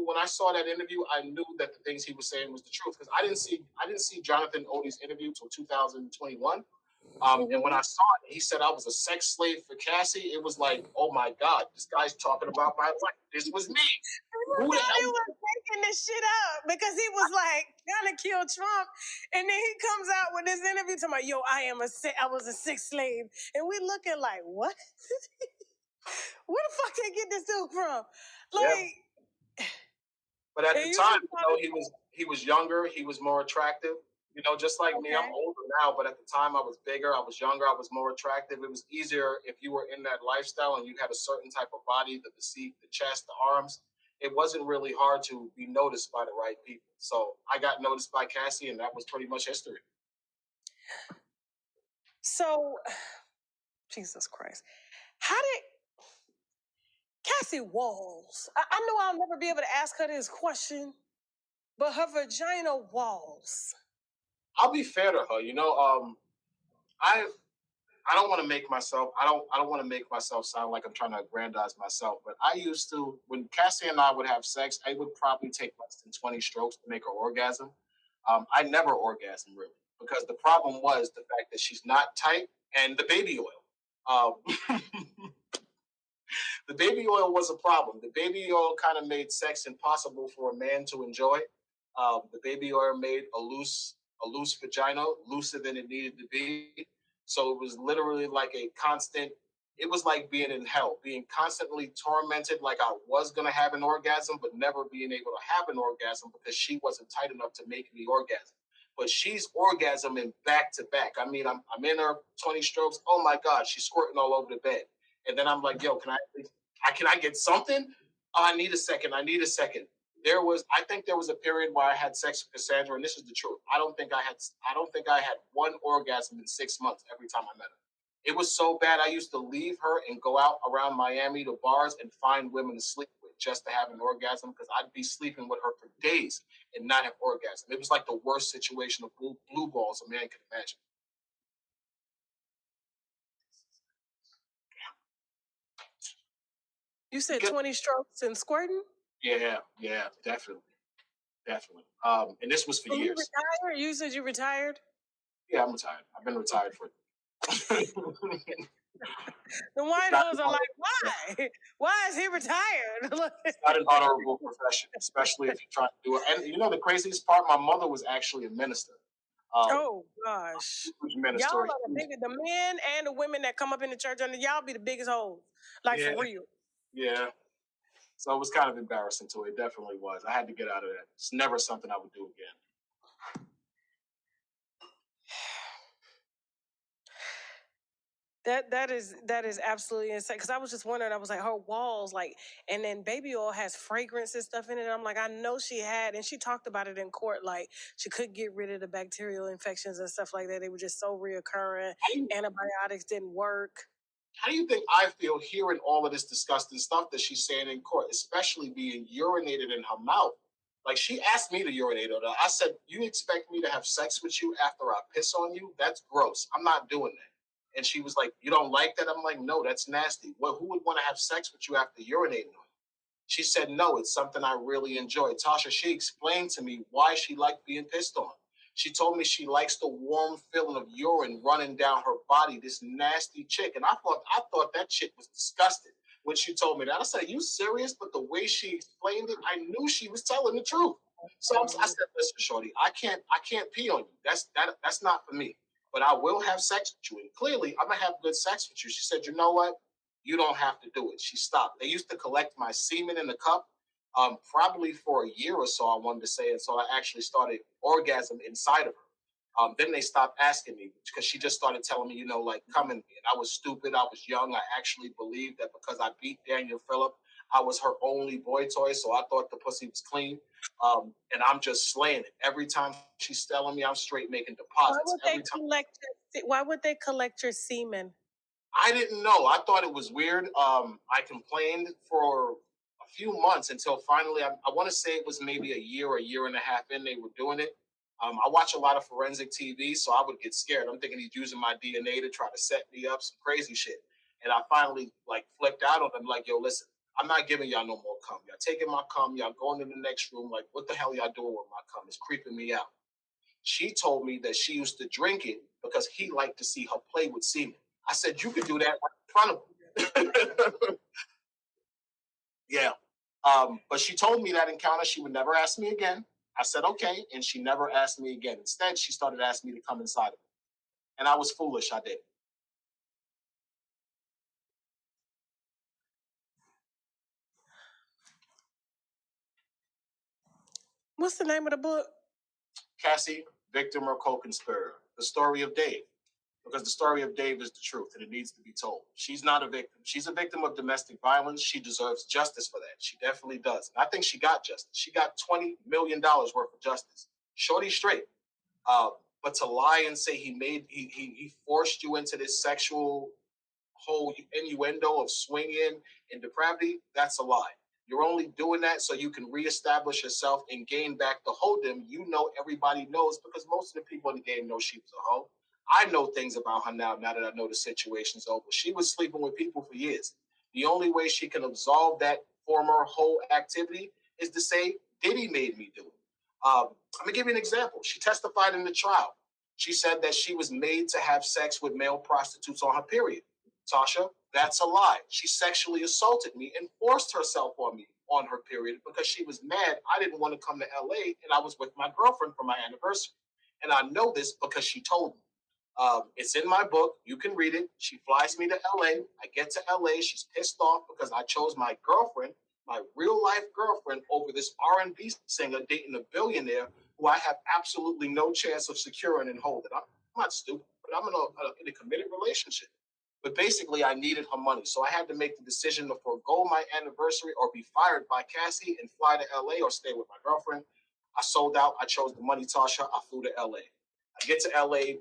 when I saw that interview, I knew that the things he was saying was the truth because I didn't see Jonathan Odie's interview till 2021. And when I saw it, he said I was a sex slave for Cassie. It was like, oh my God, this guy's talking about my life. This was me. Who the hell? He was making this shit up because he was like trying to kill Trump, and then he comes out with this interview talking about, yo, I was a sex slave, and we looking like, what? Where the fuck they get this dude from? Like, yeah. But at the time, he was younger, he was more attractive. Just like me, I'm older now, but at the time I was bigger, I was younger, I was more attractive. It was easier if you were in that lifestyle and you had a certain type of body, the physique, the chest, the arms. It wasn't really hard to be noticed by the right people. So I got noticed by Cassie, and that was pretty much history. So, Jesus Christ. Cassie Walls. I know I'll never be able to ask her this question, but her vagina walls. I'll be fair to her. I don't want to make myself. I don't want to make myself sound like I'm trying to aggrandize myself. But I used to, when Cassie and I would have sex, I would probably take less than 20 strokes to make her orgasm. I never orgasm really because the problem was the fact that she's not tight and the baby oil. Um, the baby oil was a problem. The baby oil kind of made sex impossible for a man to enjoy. The baby oil made a loose vagina looser than it needed to be. So it was literally like a constant. It was like being in hell, being constantly tormented, like I was gonna have an orgasm, but never being able to have an orgasm because she wasn't tight enough to make me orgasm. But she's orgasming back to back. I mean, I'm in her 20 strokes. Oh my God, she's squirting all over the bed. And then I'm like, yo, can I get something? Oh, I need a second. I think there was a period where I had sex with Cassandra, and this is the truth. I don't think I had one orgasm in 6 months every time I met her. It was so bad. I used to leave her and go out around Miami to bars and find women to sleep with just to have an orgasm because I'd be sleeping with her for days and not have orgasm. It was like the worst situation of blue balls a man could imagine. You said 20 strokes and squirting? Yeah, definitely. And this was for years. You retired? You said you retired? Yeah, I'm retired. I've been retired for. The wine hoes are like, why? Why is he retired? It's not an honorable profession, especially if you try to do it. And you know the craziest part? My mother was actually a minister. Oh gosh, minister. Y'all are the biggest. The men and the women that come up in the church under y'all be the biggest hoes, like for real. Yeah. So it was kind of embarrassing to it. It definitely was. I had to get out of that. It's never something I would do again. That is absolutely insane. Because I was just wondering, I was like, her walls, like, and then baby oil has fragrance and stuff in it. I'm like, I know she had, and she talked about it in court, like she couldn't get rid of the bacterial infections and stuff like that. They were just so reoccurring. Antibiotics didn't work. How do you think I feel hearing all of this disgusting stuff that she's saying in court, especially being urinated in her mouth? Like she asked me to urinate on her. I said, "You expect me to have sex with you after I piss on you? That's gross. I'm not doing that." And she was like, "You don't like that?" I'm like, "No, that's nasty. Well, who would want to have sex with you after urinating on you?" She said, "No, it's something I really enjoy." Tasha, she explained to me why she liked being pissed on. She told me she likes the warm feeling of urine running down her body, this nasty chick. And I thought that chick was disgusting when she told me that. I said, "Are you serious?" But the way she explained it, I knew she was telling the truth. So I said, "Listen, shorty, I can't pee on you. That's not for me. But I will have sex with you. And clearly, I'm gonna have good sex with you." She said, "You know what? You don't have to do it." She stopped. They used to collect my semen in a cup, probably for a year or so, I wanted to say, until I actually started orgasm inside of her. Then they stopped asking me because she just started telling me, like coming. And I was stupid. I was young. I actually believed that because I beat Daniel Phillip, I was her only boy toy. So I thought the pussy was clean. And I'm just slaying it. Every time she's telling me, I'm straight making deposits. Why would they collect your semen? I didn't know. I thought it was weird. I complained for a few months until finally, I want to say it was maybe a year and a half in, they were doing it. I watch a lot of forensic TV, so I would get scared. I'm thinking he's using my DNA to try to set me up, some crazy shit. And I finally flipped out on him, like, "Yo, listen, I'm not giving y'all no more cum. Y'all taking my cum, y'all going in the next room. Like, what the hell y'all doing with my cum? It's creeping me out." She told me that she used to drink it because he liked to see her play with semen. I said, "You could do that right in front of him." Yeah. But she told me that encounter, she would never ask me again. I said, "Okay." And she never asked me again. Instead, she started asking me to come inside of her. And I was foolish. I did. What's the name of the book? Cassie, Victim or Co-Conspirator. The story of Dave. Because the story of Dave is the truth and it needs to be told. She's not a victim. She's a victim of domestic violence. She deserves justice for that. She definitely does. And I think she got justice. She got $20 million worth of justice. Shorty straight. But to lie and say he forced you into this sexual whole innuendo of swinging and depravity, that's a lie. You're only doing that so you can reestablish yourself and gain back the hold'em. You know, everybody knows because most of the people in the game know she was a hoe. I know things about her now that I know the situation's over. She was sleeping with people for years. The only way she can absolve that former whole activity is to say, Diddy made me do it. I'm going to give you an example. She testified in the trial. She said that she was made to have sex with male prostitutes on her period. Tasha, that's a lie. She sexually assaulted me and forced herself on me on her period because she was mad I didn't want to come to LA and I was with my girlfriend for my anniversary. And I know this because she told me. It's in my book. You can read it. She flies me to LA. I get to LA. She's pissed off because I chose my girlfriend, my real life girlfriend, over this R&B singer dating a billionaire who I have absolutely no chance of securing and holding. I'm not stupid, but I'm in a committed relationship. But basically, I needed her money. So I had to make the decision to forego my anniversary or be fired by Cassie and fly to LA or stay with my girlfriend. I sold out. I chose the money, Tasha. I flew to LA. I get to LA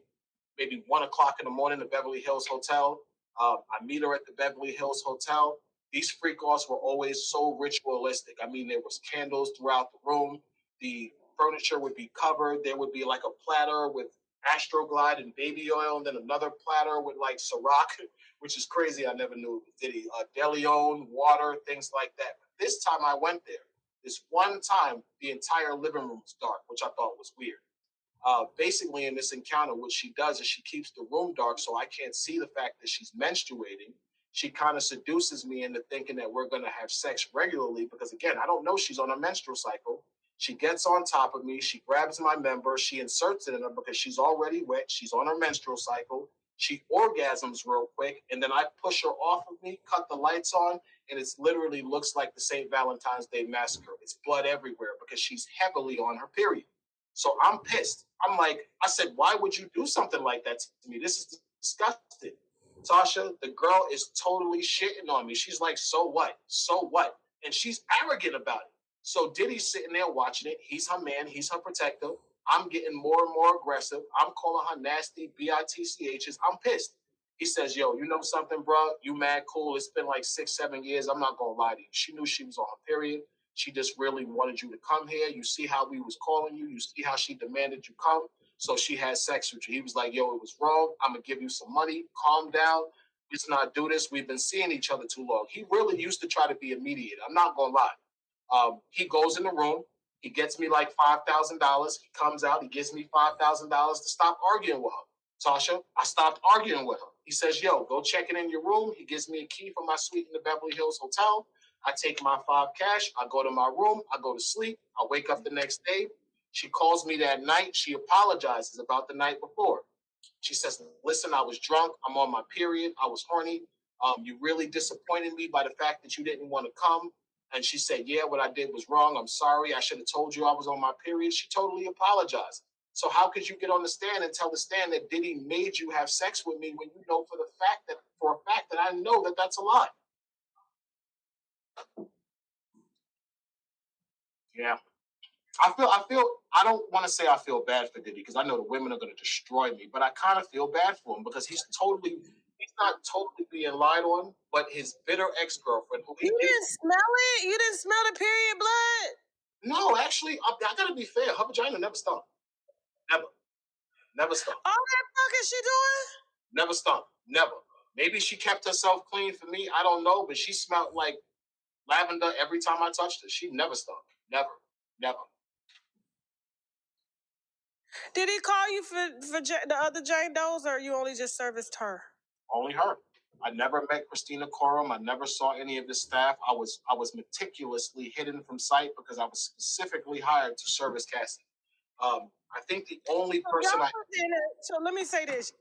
maybe 1 o'clock in the morning, the Beverly Hills Hotel. I meet her at the Beverly Hills Hotel. These freak offs were always so ritualistic. I mean, there was candles throughout the room. The furniture would be covered. There would be like a platter with Astroglide and baby oil, and then another platter with like Ciroc, which is crazy. I never knew it was Diddy. DeLeon, water, things like that. But this time I went there. This one time, the entire living room was dark, which I thought was weird. Basically, in this encounter, what she does is she keeps the room dark so I can't see the fact that she's menstruating. She kind of seduces me into thinking that we're going to have sex regularly because, again, I don't know she's on a menstrual cycle. She gets on top of me. She grabs my member. She inserts it in her because she's already wet. She's on her menstrual cycle. She orgasms real quick, and then I push her off of me, cut the lights on, and it literally looks like the St. Valentine's Day massacre. It's blood everywhere because she's heavily on her period. So I'm pissed. I'm like, I said, why would you do something like that to me? This is disgusting. Tasha, the girl is totally shitting on me. She's like, so what? So what? And she's arrogant about it. So Diddy's sitting there watching it. He's her man. He's her protector. I'm getting more and more aggressive. I'm calling her nasty bitchs. I'm pissed. He says, yo, you know something, bro? You mad cool. It's been like 6-7 years. I'm not going to lie to you. She knew she was on her period. She just really wanted you to come here. You see how we was calling you. You see how she demanded you come. So she had sex with you. He was like, yo, it was wrong. I'm going to give you some money. Calm down. Let's not do this. We've been seeing each other too long. He really used to try to be a mediator. I'm not going to lie. He goes in the room. He gets me like $5,000. He comes out. He gives me $5,000 to stop arguing with her. Tasha, I stopped arguing with her. He says, yo, go check it in your room. He gives me a key for my suite in the Beverly Hills Hotel. I take my $5 cash. I go to my room. I go to sleep. I wake up the next day. She calls me that night. She apologizes about the night before. She says, listen, I was drunk. I'm on my period. I was horny. You really disappointed me by the fact that you didn't want to come. And she said, yeah, what I did was wrong. I'm sorry. I should have told you I was on my period. She totally apologized. So how could you get on the stand and tell the stand that Diddy made you have sex with me when you know for a fact that I know that that's a lie? Yeah. I don't want to say I feel bad for Diddy because I know the women are going to destroy me, but I kind of feel bad for him because he's not totally being lied on, but his bitter ex-girlfriend who You didn't smell it? You didn't smell the period blood? No, actually, I got to be fair. Her vagina never stunk. Never stunk. All that fuck is she doing? Never stunk. Never. Maybe she kept herself clean for me. I don't know, but she smelled like lavender every time I touched her. She never stunk. Never. Never. Did he call you for the other Jane Does, or you only just serviced her? Only her. I never met Christina Coram. I never saw any of the staff. I was meticulously hidden from sight because I was specifically hired to service Cassie. I think the only person So let me say this.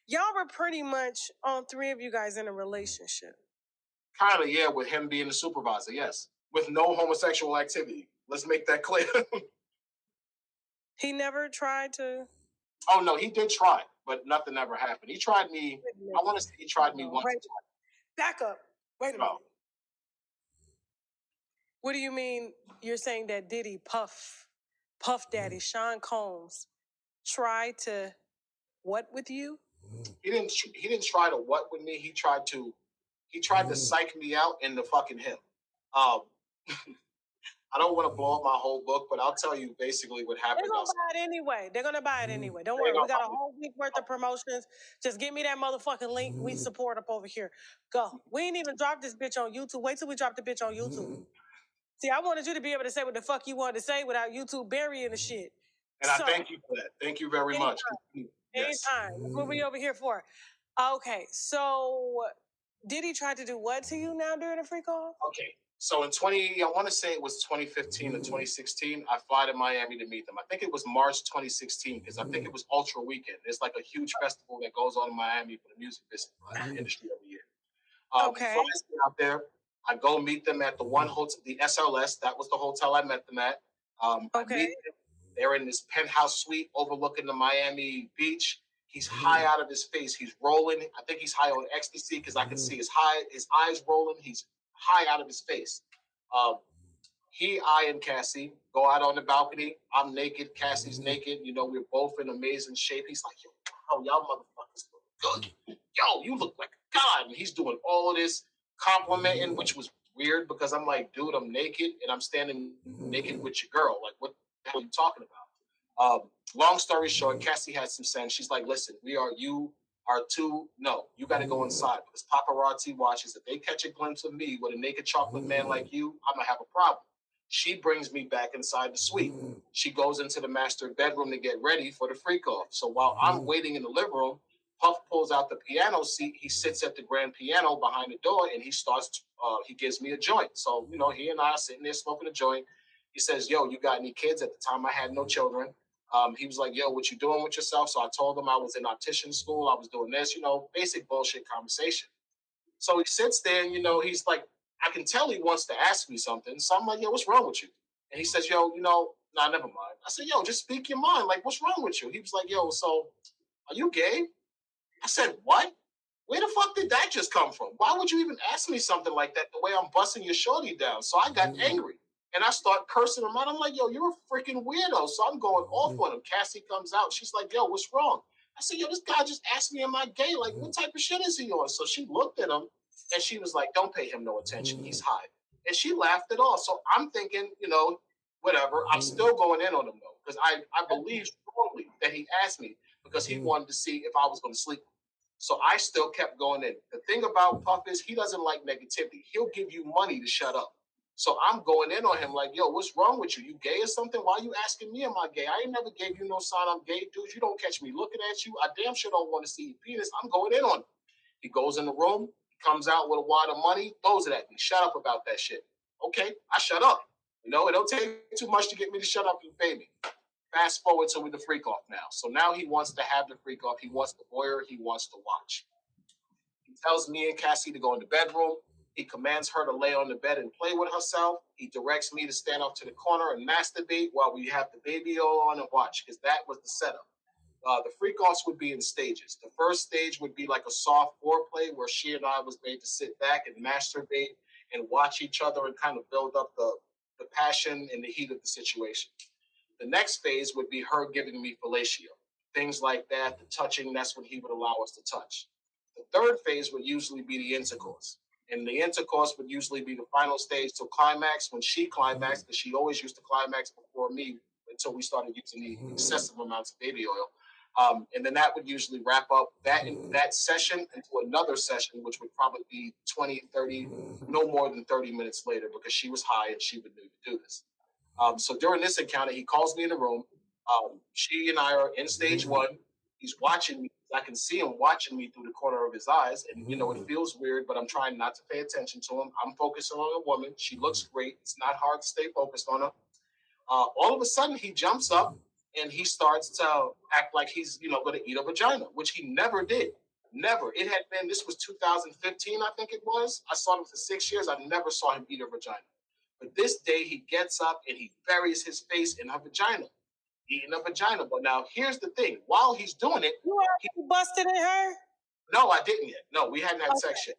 Y'all were pretty much on three of you guys in a relationship. Kind of, yeah, with him being the supervisor, yes. With no homosexual activity. Let's make that clear. He never tried to? Oh, no, he did try, but nothing ever happened. He tried me, I want to say he tried me once. Back up. Wait a minute. What do you mean you're saying that Diddy, Puff Daddy, Sean Combs, tried to what with you? He didn't try to what with me. He tried to psych me out into fucking him. I don't want to blow up my whole book, but I'll tell you basically what happened. They're gonna buy it anyway. They're gonna buy it anyway. Don't worry. We got a whole week worth of promotions. Just give me that motherfucking link. We support up over here. Go. We ain't even dropped this bitch on YouTube. Wait till we drop the bitch on YouTube. See, I wanted you to be able to say what the fuck you wanted to say without YouTube burying the shit. And so, I thank you for that. Thank you very much. Yes. Anytime. That's what we over here for. Okay, so did he try to do what to you now during the freak off? Okay. So in I want to say it was 2015 or 2016, I fly to Miami to meet them. I think it was March 2016 because I think it was Ultra Weekend. It's like a huge festival that goes on in Miami for the music business industry every year. Okay. Fly out there. I go meet them at the one hotel, the SLS. That was the hotel I met them at. Okay. I meet them. They're in this penthouse suite overlooking the Miami beach. He's high out of his face. He's rolling. I think he's high on ecstasy because I can see his eyes rolling. He's high out of his face. I and Cassie go out on the balcony. I'm naked. Cassie's naked. You know, we're both in amazing shape. He's like, yo, y'all motherfuckers look good. Yo, you look like a god. And he's doing all of this complimenting, which was weird because I'm like, dude, I'm naked and I'm standing naked with your girl. Like, what the hell are you talking about? Long story short, Cassie had some sense. She's like, listen, you got to go inside because paparazzi watches. If they catch a glimpse of me with a naked chocolate man like you, I'm going to have a problem. She brings me back inside the suite. She goes into the master bedroom to get ready for the freak off. So while I'm waiting in the living room, Puff pulls out the piano seat. He sits at the grand piano behind the door and he gives me a joint. So, you know, he and I are sitting there smoking a joint. He says, yo, you got any kids? At the time, I had no children. He was like, yo, what you doing with yourself? So I told him I was in optician school. I was doing this, you know, basic bullshit conversation. So he sits there and, you know, he's like, I can tell he wants to ask me something. So I'm like, yo, what's wrong with you? And he says, yo, you know, nah, never mind. I said, yo, just speak your mind. Like, what's wrong with you? He was like, yo, so are you gay? I said, what? Where the fuck did that just come from? Why would you even ask me something like that the way I'm busting your shorty down? So I got angry. And I start cursing him out. I'm like, yo, you're a freaking weirdo. So I'm going off on him. Cassie comes out. She's like, yo, what's wrong? I said, yo, this guy just asked me, am I gay? Like, what type of shit is he on? So she looked at him and she was like, don't pay him no attention. He's high. And she laughed it off. So I'm thinking, you know, whatever. I'm still going in on him, though, because I believe strongly that he asked me because he wanted to see if I was going to sleep. So I still kept going in. The thing about Puff is he doesn't like negativity. He'll give you money to shut up. So I'm going in on him like, yo, what's wrong with you? You gay or something? Why are you asking me, am I gay? I ain't never gave you no sign I'm gay, dude. You don't catch me looking at you. I damn sure don't want to see your penis. I'm going in on him. He goes in the room, comes out with a wad of money, throws it at me. Shut up about that shit. Okay, I shut up. You know, it don't take too much to get me to shut up and pay me. Fast forward to the freak off now. So now he wants to have the freak off. He wants the voyeur. He wants to watch. He tells me and Cassie to go in the bedroom. He commands her to lay on the bed and play with herself. He directs me to stand off to the corner and masturbate while we have the baby oil on and watch, because that was the setup. The freak-offs would be in stages. The first stage would be like a soft foreplay where she and I was made to sit back and masturbate and watch each other and kind of build up the passion and the heat of the situation. The next phase would be her giving me fellatio. Things like that, the touching, that's when he would allow us to touch. The third phase would usually be the intercourse. And the intercourse would usually be the final stage to climax when she climaxed, because she always used to climax before me until we started using the excessive amounts of baby oil. And then that would usually wrap up that session into another session, which would probably be 20, 30, no more than 30 minutes later, because she was high and she would need to do this. So during this encounter, he calls me in the room. She and I are in stage one. He's watching me. I can see him watching me through the corner of his eyes. And, you know, it feels weird, but I'm trying not to pay attention to him. I'm focusing on a woman. She looks great. It's not hard to stay focused on her. All of a sudden, he jumps up and he starts to act like he's, you know, going to eat a vagina, which he never did. Never. It had been, this was 2015, I think it was. I saw him for 6 years. I never saw him eat a vagina. But this day, he gets up and he buries his face in her vagina. Eating a vagina. But now here's the thing. While he's doing it, you already busted in her? No, I didn't yet. No, we hadn't had sex yet.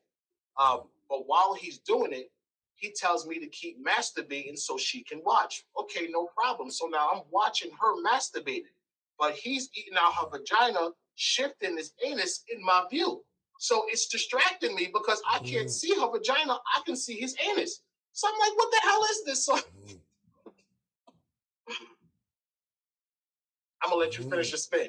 But while he's doing it, he tells me to keep masturbating so she can watch. Okay, no problem. So now I'm watching her masturbating, but he's eating out her vagina shifting his anus in my view. So it's distracting me because I can't see her vagina. I can see his anus. So I'm like, what the hell is this? So I'm going to let you finish your spin.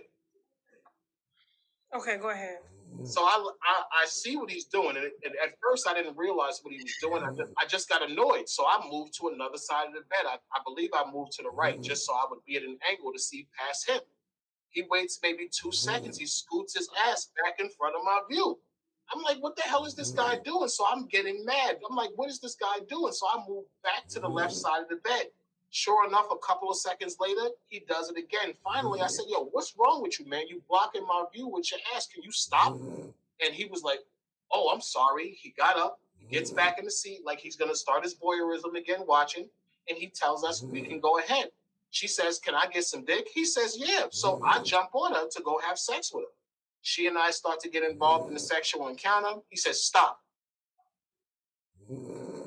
Okay, go ahead. So I see what he's doing, and at first I didn't realize what he was doing. I just got annoyed, so I moved to another side of the bed. I believe I moved to the right just so I would be at an angle to see past him. He waits maybe 2 seconds. He scoots his ass back in front of my view. I'm like, what the hell is this guy doing? So I'm getting mad. I'm like, what is this guy doing? So I move back to the left side of the bed. Sure enough, a couple of seconds later, he does it again. Finally, I said, yo, what's wrong with you, man? You blocking my view with your ass. Can you stop? And he was like, oh, I'm sorry. He got up, he gets back in the seat like he's going to start his voyeurism again watching, and he tells us we can go ahead. She says, can I get some dick? He says, yeah. So I jump on her to go have sex with her. She and I start to get involved in the sexual encounter. He says, stop.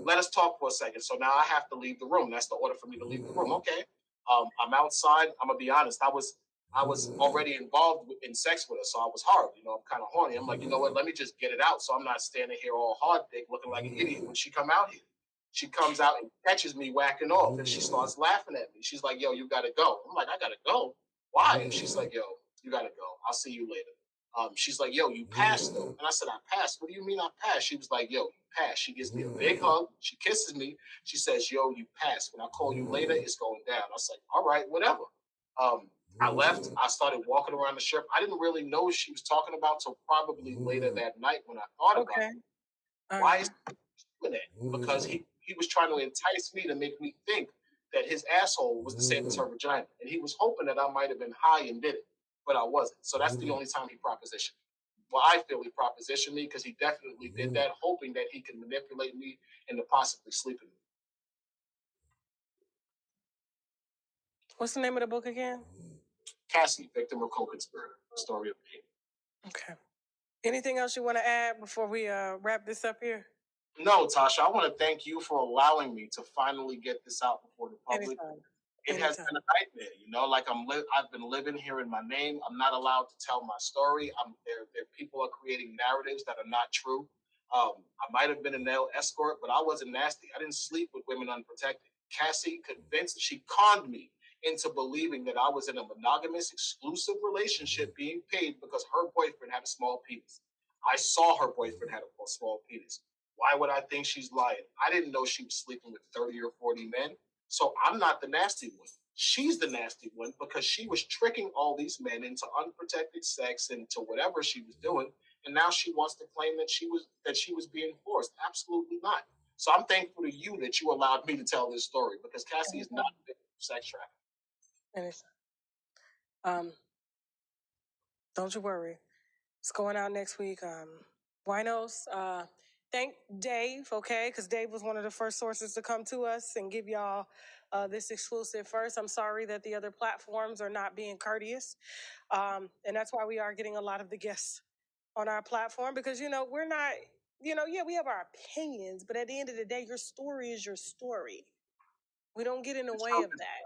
Let us talk for a second. So now I have to leave the room. That's the order for me to leave the room. Okay. I'm outside. I'm going to be honest. I was already involved in sex with her, so I was hard. You know, I'm kind of horny. I'm like, you know what? Let me just get it out so I'm not standing here all hard dick looking like an idiot when she come out here. She comes out and catches me whacking off, and she starts laughing at me. She's like, yo, you got to go. I'm like, I got to go? Why? And she's like, yo, you got to go. I'll see you later. She's like, yo, you passed, though. And I said, I passed? What do you mean I passed? She was like, yo, you passed. She gives me a big hug. She kisses me. She says, yo, you passed. When I call you later, it's going down. I was like, all right, whatever. I left. I started walking around the strip. I didn't really know what she was talking about until probably later that night when I thought about it. Why is he doing that? Because he was trying to entice me to make me think that his asshole was the same as her vagina. And he was hoping that I might have been high and did it, but I wasn't. So that's the only time he propositioned me. Well, I feel he propositioned me because he definitely did that, hoping that he could manipulate me into possibly sleeping with me. What's the name of the book again? Cassie, Victim or Co-Conspirator, Story of Pain. Okay. Anything else you want to add before we wrap this up here? No, Tasha, I want to thank you for allowing me to finally get this out before the public. Anytime. It has been a nightmare, you know. Like I've been living here in my name. I'm not allowed to tell my story. There people are creating narratives that are not true. I might have been a male escort, but I wasn't nasty. I didn't sleep with women unprotected. Cassie she conned me into believing that I was in a monogamous, exclusive relationship being paid because her boyfriend had a small penis. I saw her boyfriend had a small penis. Why would I think she's lying? I didn't know she was sleeping with 30 or 40 men. So I'm not the nasty one. She's the nasty one because she was tricking all these men into unprotected sex and to whatever she was doing. And now she wants to claim that she was being forced. Absolutely not. So I'm thankful to you that you allowed me to tell this story because Cassie is not a victim of sex trafficking. Don't you worry. It's going out next week. Winos, thank Dave, okay? Because Dave was one of the first sources to come to us and give y'all this exclusive first. I'm sorry that the other platforms are not being courteous. And that's why we are getting a lot of the guests on our platform because, you know, we're not, you know, yeah, we have our opinions, but at the end of the day, your story is your story. We don't get in the way of that.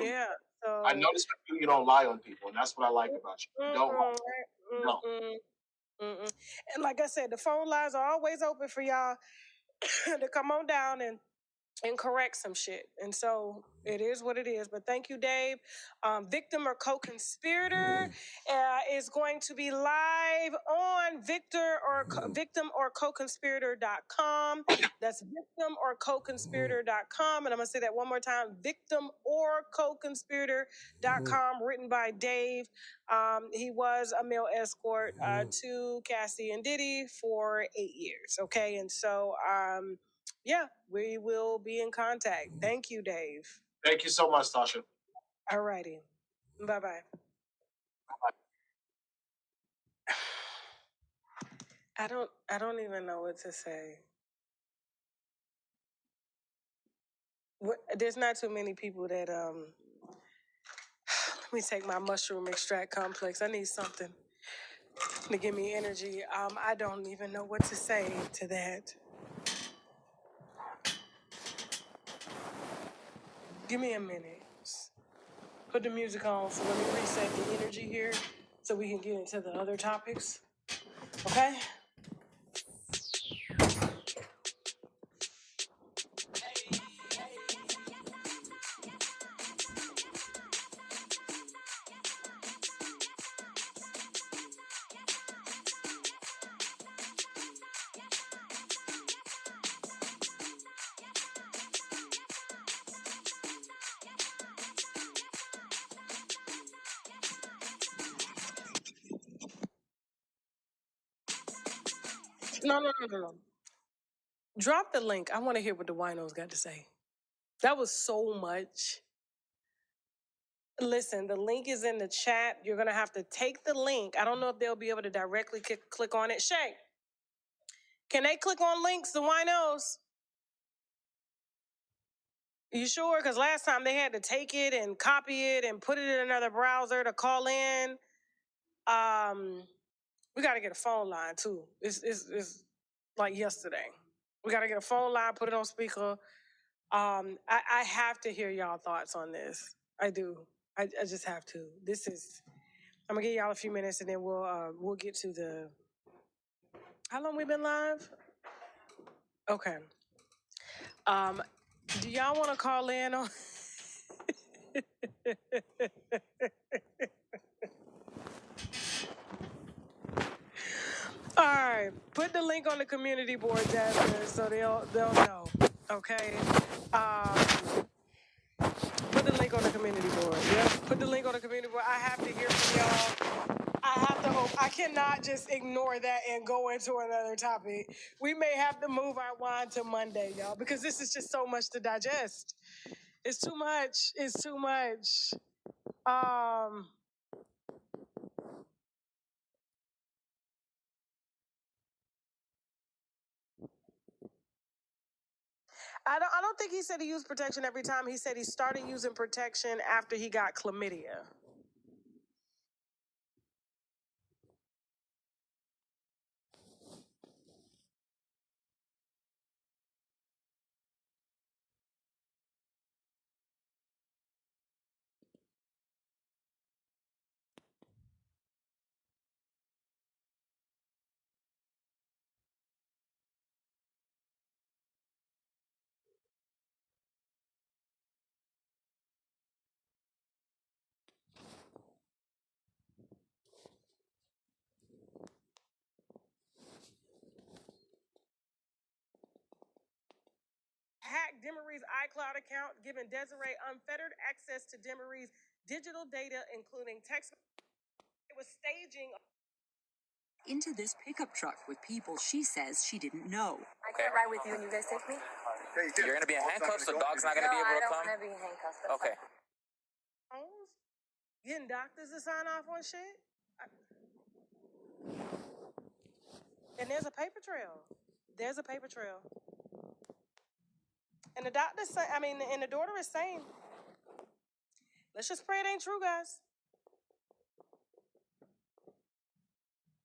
Yeah. So I noticed you don't lie on people, and that's what I like about you. You don't lie. No. And like I said, the phone lines are always open for y'all to come on down and correct some shit. And so it is what it is. But thank you, Dave. Victim or Co-Conspirator is going to be live on victim or co-conspirator.com. That's victim or co-conspirator.com. And I'm going to say that one more time, victim or co-conspirator.com, written by Dave. He was a male escort to Cassie and Diddy for 8 years. Okay. And so, yeah, we will be in contact. Thank you, Dave. Thank you so much, Tasha. All righty. Bye-bye. I don't even know what to say. There's not too many people that let me take my mushroom extract complex. I need something to give me energy. I don't even know what to say to that. Give me a minute. Put the music on, so let me reset the energy here. so we can get into the other topics. Okay? No. Drop the link. I want to hear what the winos got to say. That was so much. Listen, the link is in the chat. You're going to have to take the link. I don't know if they'll be able to directly click on it. Shay, can they click on links, the winos? You sure? Because last time they had to take it and copy it and put it in another browser to call in. We got to get a phone line, too. It's like yesterday. We got to get a phone line, put it on speaker. I have to hear y'all thoughts on this. I do. I just have to. I'm gonna give y'all a few minutes and then we'll get to the. How long we been live? Okay. Do y'all want to call in on? All right, put the link on the community board, Jasmine, so they'll know. Okay. Put the link on the community board. Yep. Put the link on the community board. I have to hear from y'all. I have to hope. I cannot just ignore that and go into another topic. We may have to move our wine to Monday, y'all, because this is just so much to digest. It's too much. It's too much. I don't think he said he used protection every time. He said he started using protection after he got chlamydia. Hacked Demery's iCloud account, giving Desiree unfettered access to Demery's digital data, including text. It was staging into this pickup truck with people she says she didn't know. I can't ride with you and you guys take me? You're going to be in handcuffs, so dog's not going to be able to come? No, I don't want to be handcuffed. Okay. Getting doctors to sign off on shit. And there's a paper trail. There's a paper trail. And the doctor's saying, and the daughter is saying, let's just pray it ain't true, guys.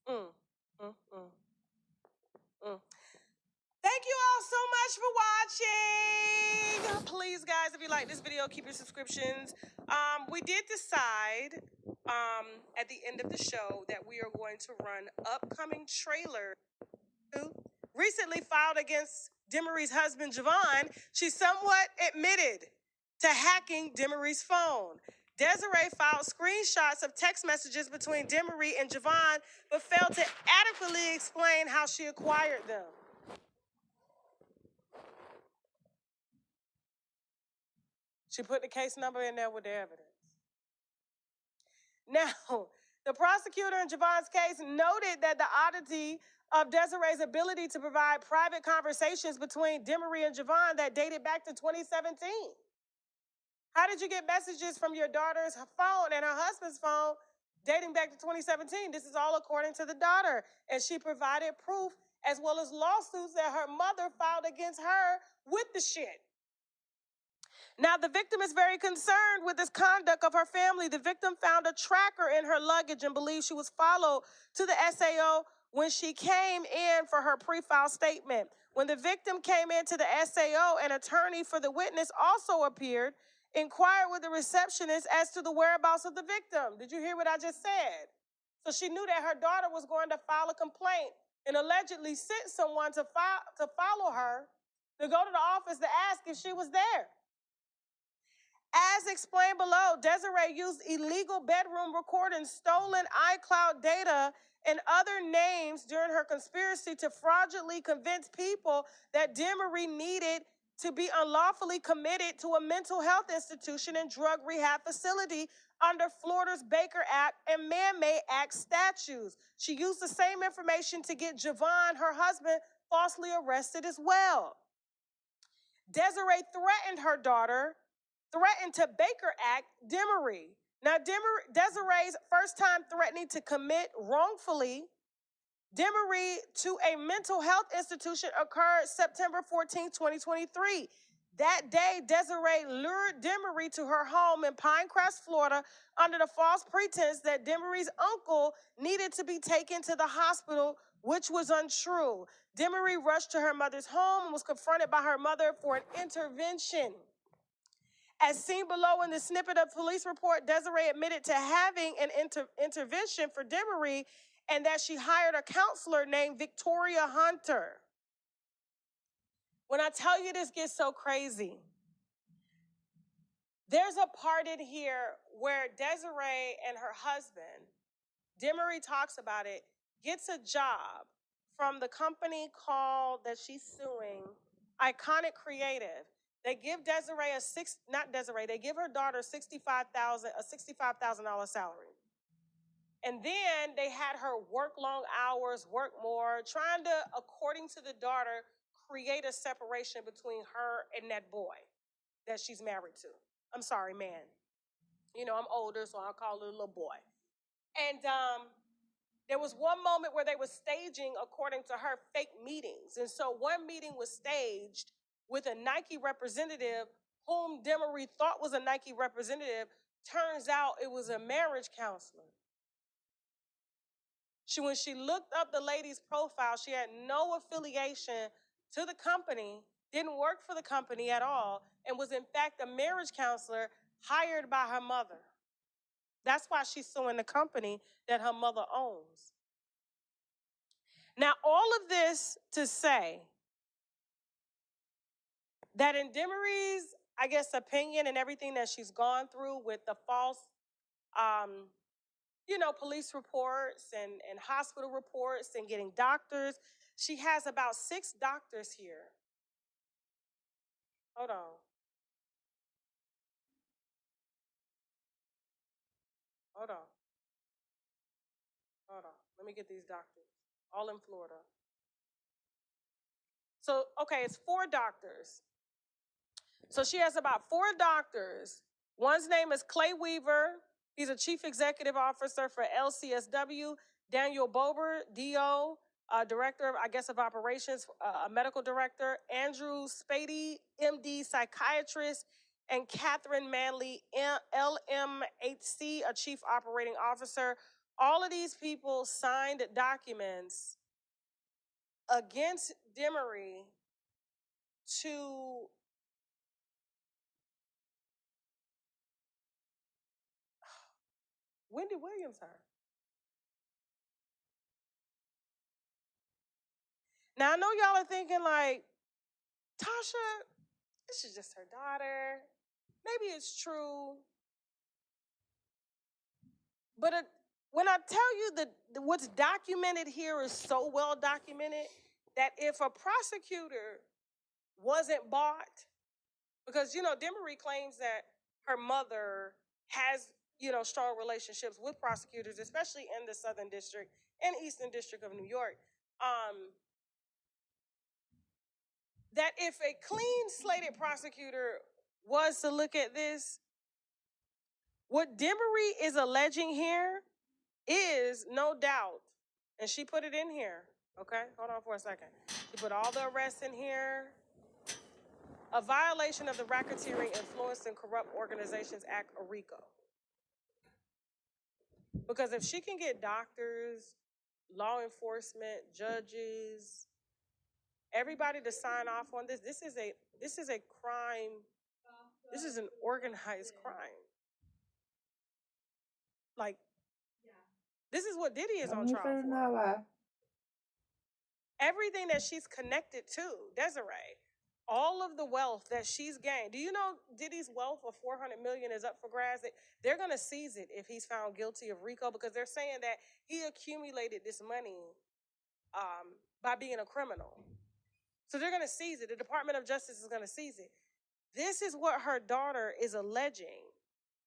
Thank you all so much for watching. Please, guys, if you like this video, keep your subscriptions. We did decide at the end of the show that we are going to run upcoming trailers. Recently filed against Demery's husband, Javon, she somewhat admitted to hacking Demery's phone. Desiree filed screenshots of text messages between Demery and Javon, but failed to adequately explain how she acquired them. She put the case number in there with the evidence. Now, the prosecutor in Javon's case noted that the oddity of Desiree's ability to provide private conversations between Demery and Javon that dated back to 2017. How did you get messages from your daughter's phone and her husband's phone dating back to 2017? This is all according to the daughter. And she provided proof as well as lawsuits that her mother filed against her with the shit. Now, the victim is very concerned with this conduct of her family. The victim found a tracker in her luggage and believes she was followed to the SAO when she came in for her pre-file statement. When the victim came into the SAO, an attorney for the witness also appeared, inquired with the receptionist as to the whereabouts of the victim. Did you hear what I just said? So she knew that her daughter was going to file a complaint and allegedly sent someone to follow her to go to the office to ask if she was there. As explained below, Desiree used illegal bedroom recordings, stolen iCloud data, and other names during her conspiracy to fraudulently convince people that Demery needed to be unlawfully committed to a mental health institution and drug rehab facility under Florida's Baker Act and Man-Made Act statutes. She used the same information to get Javon, her husband, falsely arrested as well. Desiree threatened her daughter, threatened to Baker Act Demery. Now, Desiree's first time threatening to commit wrongfully Demery to a mental health institution occurred September 14, 2023. That day, Desiree lured Demery to her home in Pinecrest, Florida, under the false pretense that Demery's uncle needed to be taken to the hospital, which was untrue. Demery rushed to her mother's home and was confronted by her mother for an intervention. As seen below in the snippet of police report, Desiree admitted to having an intervention for Demery and that she hired a counselor named Victoria Hunter. When I tell you this gets so crazy, there's a part in here where Desiree and her husband, Demery talks about it, gets a job from the company called, that she's suing, Iconic Creative. They give Desiree they give her daughter a $65,000 salary. And then they had her work long hours, work more, trying to, according to the daughter, create a separation between her and that boy that she's married to. I'm sorry, man. You know, I'm older, so I'll call it a little boy. And there was one moment where they were staging, according to her, fake meetings. And so one meeting was staged with a Nike representative whom Demery thought was a Nike representative. Turns out it was a marriage counselor. When she looked up the lady's profile, she had no affiliation to the company, didn't work for the company at all, and was in fact a marriage counselor hired by her mother. That's why she's suing the company that her mother owns. Now, all of this to say that in Demery's, opinion and everything that she's gone through with the false, police reports and hospital reports and getting doctors, she has about 6 doctors here. Hold on. Let me get these doctors. All in Florida. So, okay, it's 4 doctors. So she has about 4 doctors. One's name is Clay Weaver. He's a chief executive officer for LCSW. Daniel Bober, DO, director of operations, a medical director. Andrew Spady, MD, psychiatrist. And Catherine Manley, LMHC, a chief operating officer. All of these people signed documents against Demery to Wendy Williams her. Now, I know y'all are thinking like, Tasha, this is just her daughter. Maybe it's true. But when I tell you that what's documented here is so well documented that if a prosecutor wasn't bought, because, Demery claims that her mother has, strong relationships with prosecutors, especially in the Southern District and Eastern District of New York. That if a clean slated prosecutor was to look at this, what Demery is alleging here is no doubt, and she put it in here, okay? Hold on for a second. She put all the arrests in here. A violation of the Racketeering, Influenced, and Corrupt Organizations Act, RICO. Because if she can get doctors, law enforcement, judges, everybody to sign off on this, this is a crime. This is an organized crime. Like, This is what Diddy is I'm on trial finna for. know why. Everything that she's connected to, Desiree, all of the wealth that she's gained. Do you know Diddy's wealth of $400 million is up for grabs? They're going to seize it if he's found guilty of RICO because they're saying that he accumulated this money by being a criminal. So they're going to seize it. The Department of Justice is going to seize it. This is what her daughter is alleging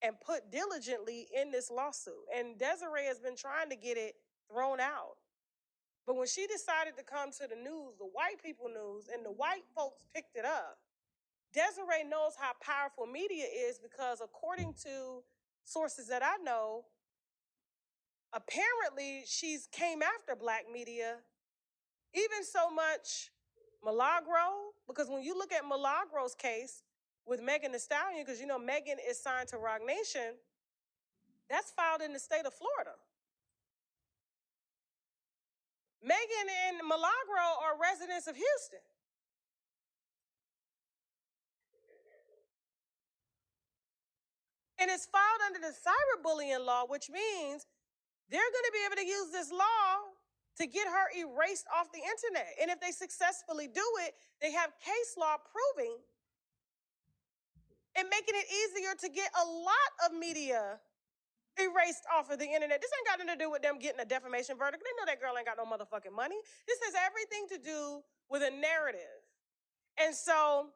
and put diligently in this lawsuit. And Desiree has been trying to get it thrown out. But when she decided to come to the news, the white people news, and the white folks picked it up, Desiree knows how powerful media is because according to sources that I know, apparently she's came after black media, even so much Milagro, because when you look at Milagro's case with Megan Thee Stallion, because you know Megan is signed to Roc Nation, that's filed in the state of Florida. Megan and Milagro are residents of Houston. And it's filed under the cyberbullying law, which means they're going to be able to use this law to get her erased off the internet. And if they successfully do it, they have case law proving and making it easier to get a lot of media erased off of the internet. This ain't got nothing to do with them getting a defamation verdict. They know that girl ain't got no motherfucking money. This has everything to do with a narrative. And so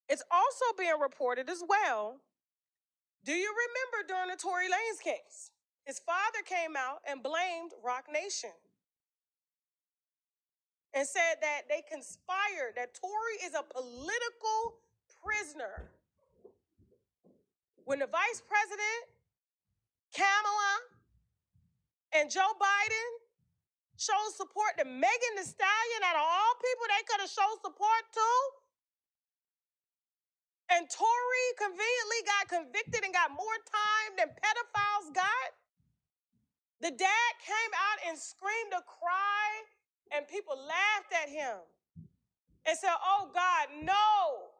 it's also being reported as well. Do you remember during the Tory Lanez case? His father came out and blamed Roc Nation and said that they conspired, that Tory is a political prisoner. When the vice president, Kamala, and Joe Biden showed support to Megan Thee Stallion, out of all people they could have showed support to, and Tory conveniently got convicted and got more time than pedophiles got, the dad came out and screamed a cry, and people laughed at him and said, oh God, no,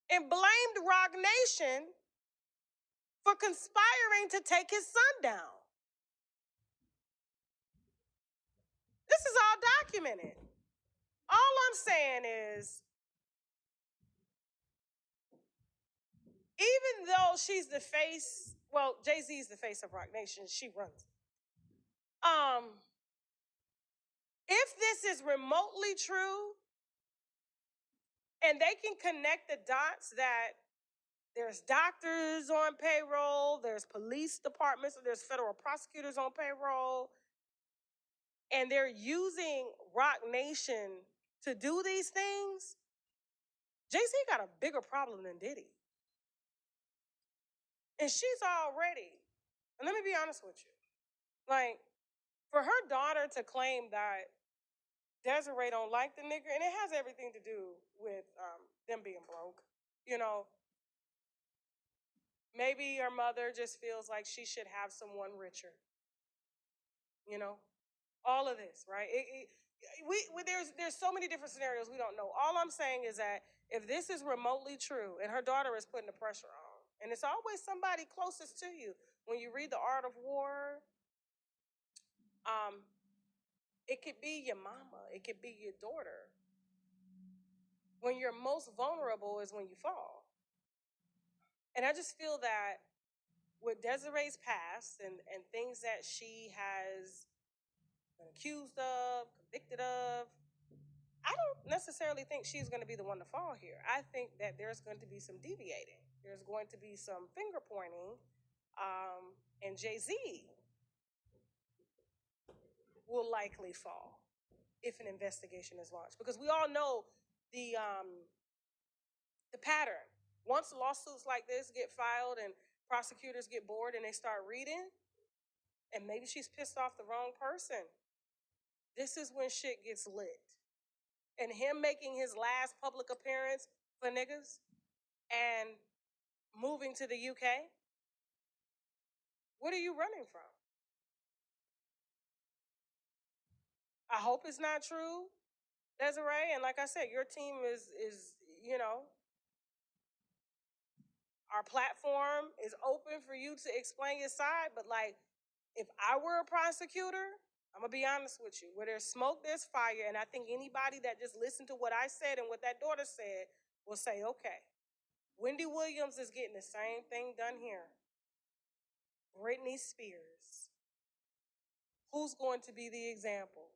and blamed Roc Nation for conspiring to take his son down. This is all documented. All I'm saying is, even though she's the face, well, Jay-Z's the face of Roc Nation, she runs. If this is remotely true, and they can connect the dots that there's doctors on payroll, there's police departments, there's federal prosecutors on payroll, and they're using Roc Nation to do these things, Jay-Z got a bigger problem than Diddy. And she's already, and let me be honest with you, like, for her daughter to claim that Desiree don't like the nigga, and it has everything to do with them being broke, you know, maybe her mother just feels like she should have someone richer, you know, all of this, right? There's so many different scenarios we don't know. All I'm saying is that if this is remotely true, and her daughter is putting the pressure on, and it's always somebody closest to you. When you read The Art of War, it could be your mama, it could be your daughter. When you're most vulnerable is when you fall. And I just feel that with Desiree's past and things that she has been accused of, convicted of, I don't necessarily think she's going to be the one to fall here. I think that there's going to be some deviating. There's going to be some finger pointing, and Jay-Z will likely fall if an investigation is launched. Because we all know the pattern. Once lawsuits like this get filed and prosecutors get bored and they start reading, and maybe she's pissed off the wrong person, this is when shit gets lit. And him making his last public appearance for niggas and moving to the UK, what are you running from? I hope it's not true, Desiree. And like I said, your team is you know, our platform is open for you to explain your side, but like, If I were a prosecutor, I'm going to be honest with you. Where there's smoke, there's fire. And I think anybody that just listened to what I said and what that daughter said will say, okay, Wendy Williams is getting the same thing done here. Britney Spears. Who's going to be the example?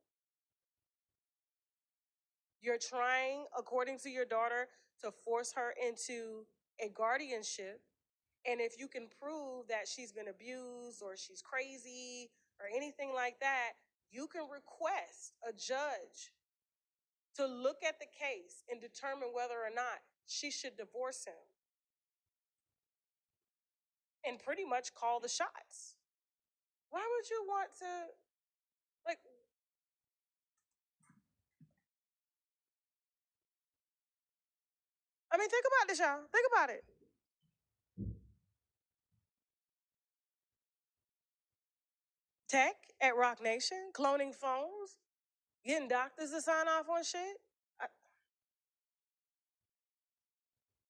You're trying, according to your daughter, to force her into a guardianship. And if you can prove that she's been abused or she's crazy or anything like that, you can request a judge to look at the case and determine whether or not she should divorce him. And pretty much call the shots. Why would you want to, like, I mean, think about this, y'all. Think about it. Tech at Rock Nation, cloning phones, getting doctors to sign off on shit.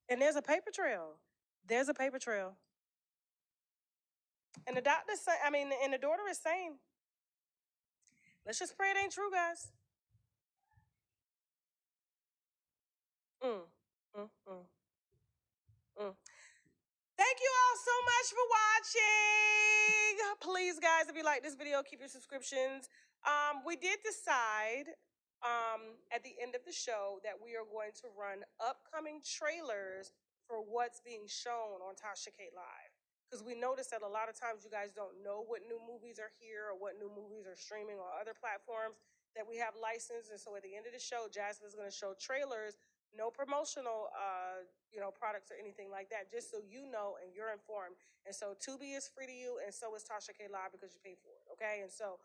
And there's a paper trail. There's a paper trail. And the doctor say, and the daughter is saying, let's just pray it ain't true, guys. Thank you all so much for watching. Please, guys, if you like this video, keep your subscriptions. We did decide at the end of the show that we are going to run upcoming trailers for what's being shown on TashaK Live. Because we noticed that a lot of times you guys don't know what new movies are here or what new movies are streaming on other platforms that we have licensed. And so at the end of the show, Jasmine's going to show trailers, no promotional products or anything like that, just so you know and you're informed. And so Tubi is free to you, and so is TashaK Live because you pay for it, okay? And so,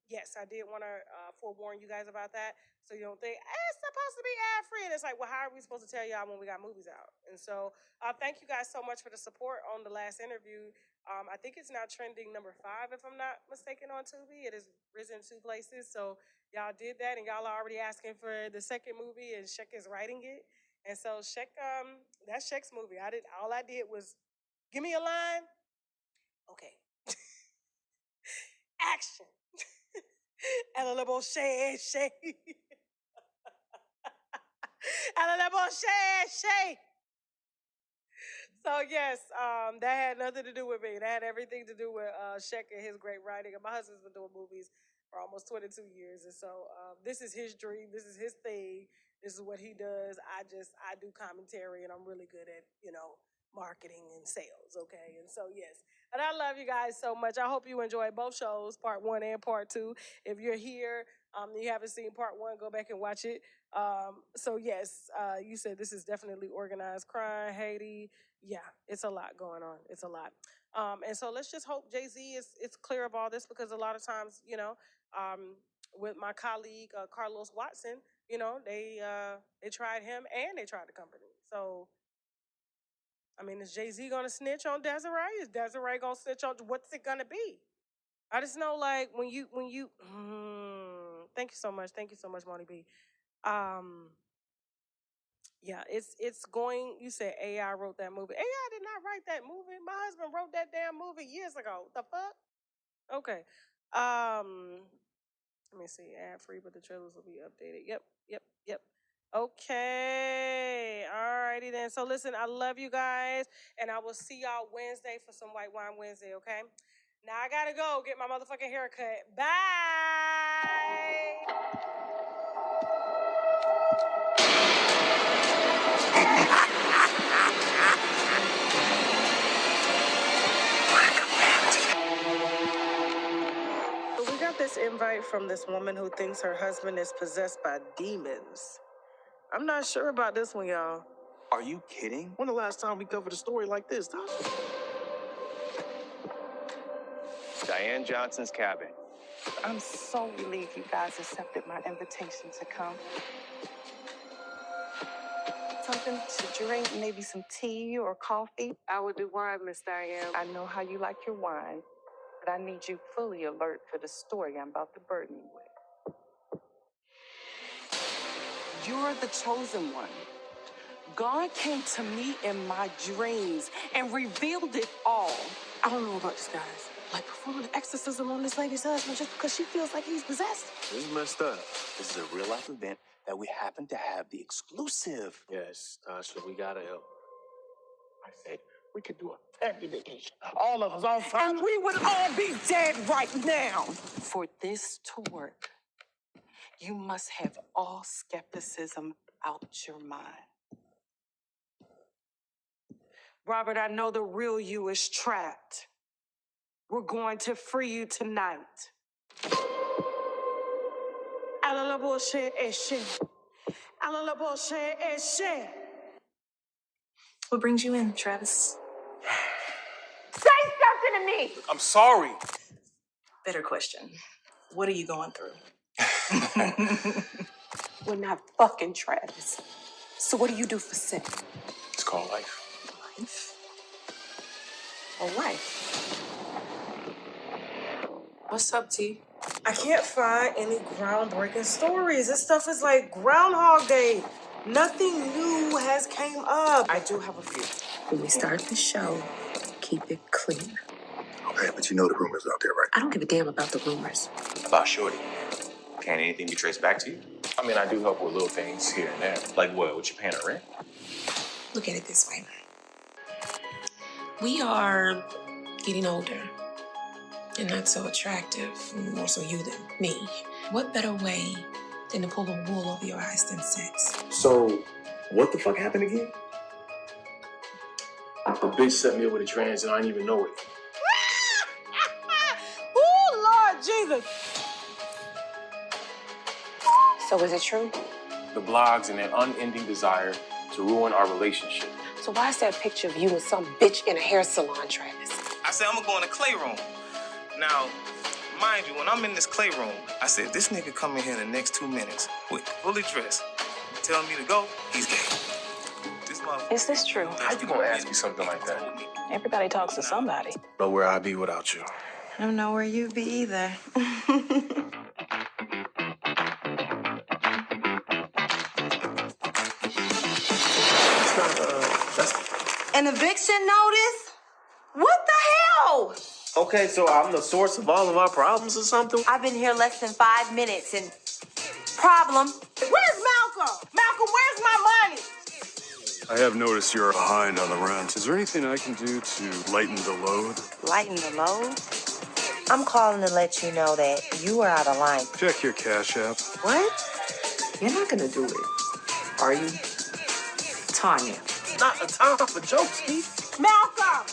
yes, I did want to forewarn you guys about that, so you don't think, it's supposed to be ad-free. And it's like, well, how are we supposed to tell y'all when we got movies out? And so thank you guys so much for the support on the last interview. I think it's now trending number 5, if I'm not mistaken, on Tubi. It has risen 2 places, so y'all did that, and y'all are already asking for the second movie, and TashaK is writing it. And so TashaK, that's TashaK's movie. All I did was give me a line. Okay. Action. And a little shay. And a little shay. So yes, that had nothing to do with me. That had everything to do with TashaK and his great writing. And my husband's been doing movies for almost 22 years. And so this is his dream. This is his thing. This is what he does. I do commentary, and I'm really good at, marketing and sales, okay? And so, yes. And I love you guys so much. I hope you enjoyed both shows, part 1 and part 2. If you're here, you haven't seen part 1, go back and watch it. So, yes, you said this is definitely organized crime, Haiti. Yeah, it's a lot going on. It's a lot. And so let's just hope Jay-Z is clear of all this, because a lot of times, with my colleague, Carlos Watson, they tried him and they tried the company. So, is Jay-Z going to snitch on Desiree? Is Desiree going to snitch on, what's it going to be? I just know, like, when you, thank you so much, Monty B. Yeah, it's going, you said AI wrote that movie. AI did not write that movie. My husband wrote that damn movie years ago. The fuck? Okay. Let me see, ad-free, but the trailers will be updated. Yep. Okay, alrighty then. So listen, I love you guys, and I will see y'all Wednesday for some White Wine Wednesday, okay? Now I gotta go get my motherfucking haircut. Bye! We got this invite from this woman who thinks her husband is possessed by demons. I'm not sure about this one, y'all. Are you kidding? When the last time we covered a story like this, Tasha? Diane Johnson's cabin. I'm so relieved you guys accepted my invitation to come. Something to drink, maybe some tea or coffee. I would do wine, Miss Diane. I know how you like your wine, but I need you fully alert for the story I'm about to burden you with. You're the chosen one. God came to me in my dreams and revealed it all. I don't know about this, guys. Like performing an exorcism on this lady's husband just because she feels like he's possessed. This is messed up. This is a real life event that we happen to have the exclusive. Yes, Tasha, we gotta help. I said we could do a family vacation. All of us on fire. And we would all be dead right now. For this to work, you must have all skepticism out your mind. Robert, I know the real you is trapped. We're going to free you tonight. What brings you in, Travis? Say something to me! I'm sorry. Better question. What are you going through? We're not fucking Travis. So what do you do for sex? It's called life. Life? Oh, life. What's up, T? I can't find any groundbreaking stories. This stuff is like Groundhog Day. Nothing new has came up. I do have a few. When we start the show, keep it clean. Okay, but you know the rumors out there, right? I don't give a damn about the rumors. About Shorty. Can anything be traced back to you? I mean, I do help with little things here and there. Like what? What you paying her rent? Look at it this way. We are getting older and not so attractive, more so you than me. What better way than to pull the wool over your eyes than sex? So, what the fuck happened again? A bitch set me up with a trans and I didn't even know it. Oh, Lord Jesus. So is it true? The blogs and their unending desire to ruin our relationship. So why is that picture of you and some bitch in a hair salon, Travis? I said, I'm gonna go in the clay room. Now, mind you, when I'm in this clay room, I said, this nigga come in here in the next 2 minutes with fully dressed, tell me to go, he's gay. This motherfucker. Is this true? How you gonna ask me something like that? Everybody talks to somebody. Know where I'd be without you. I don't know where you'd be either. An eviction notice? What the hell? Okay, so I'm the source of all of our problems or something? I've been here less than 5 minutes and problem. Where's Malcolm? Malcolm, where's my money? I have noticed you're behind on the rent. Is there anything I can do to lighten the load? Lighten the load? I'm calling to let you know that you are out of line. Check your Cash App. What? You're not gonna do it, are you? Tanya. Not a time for jokes, Steve. Malcolm!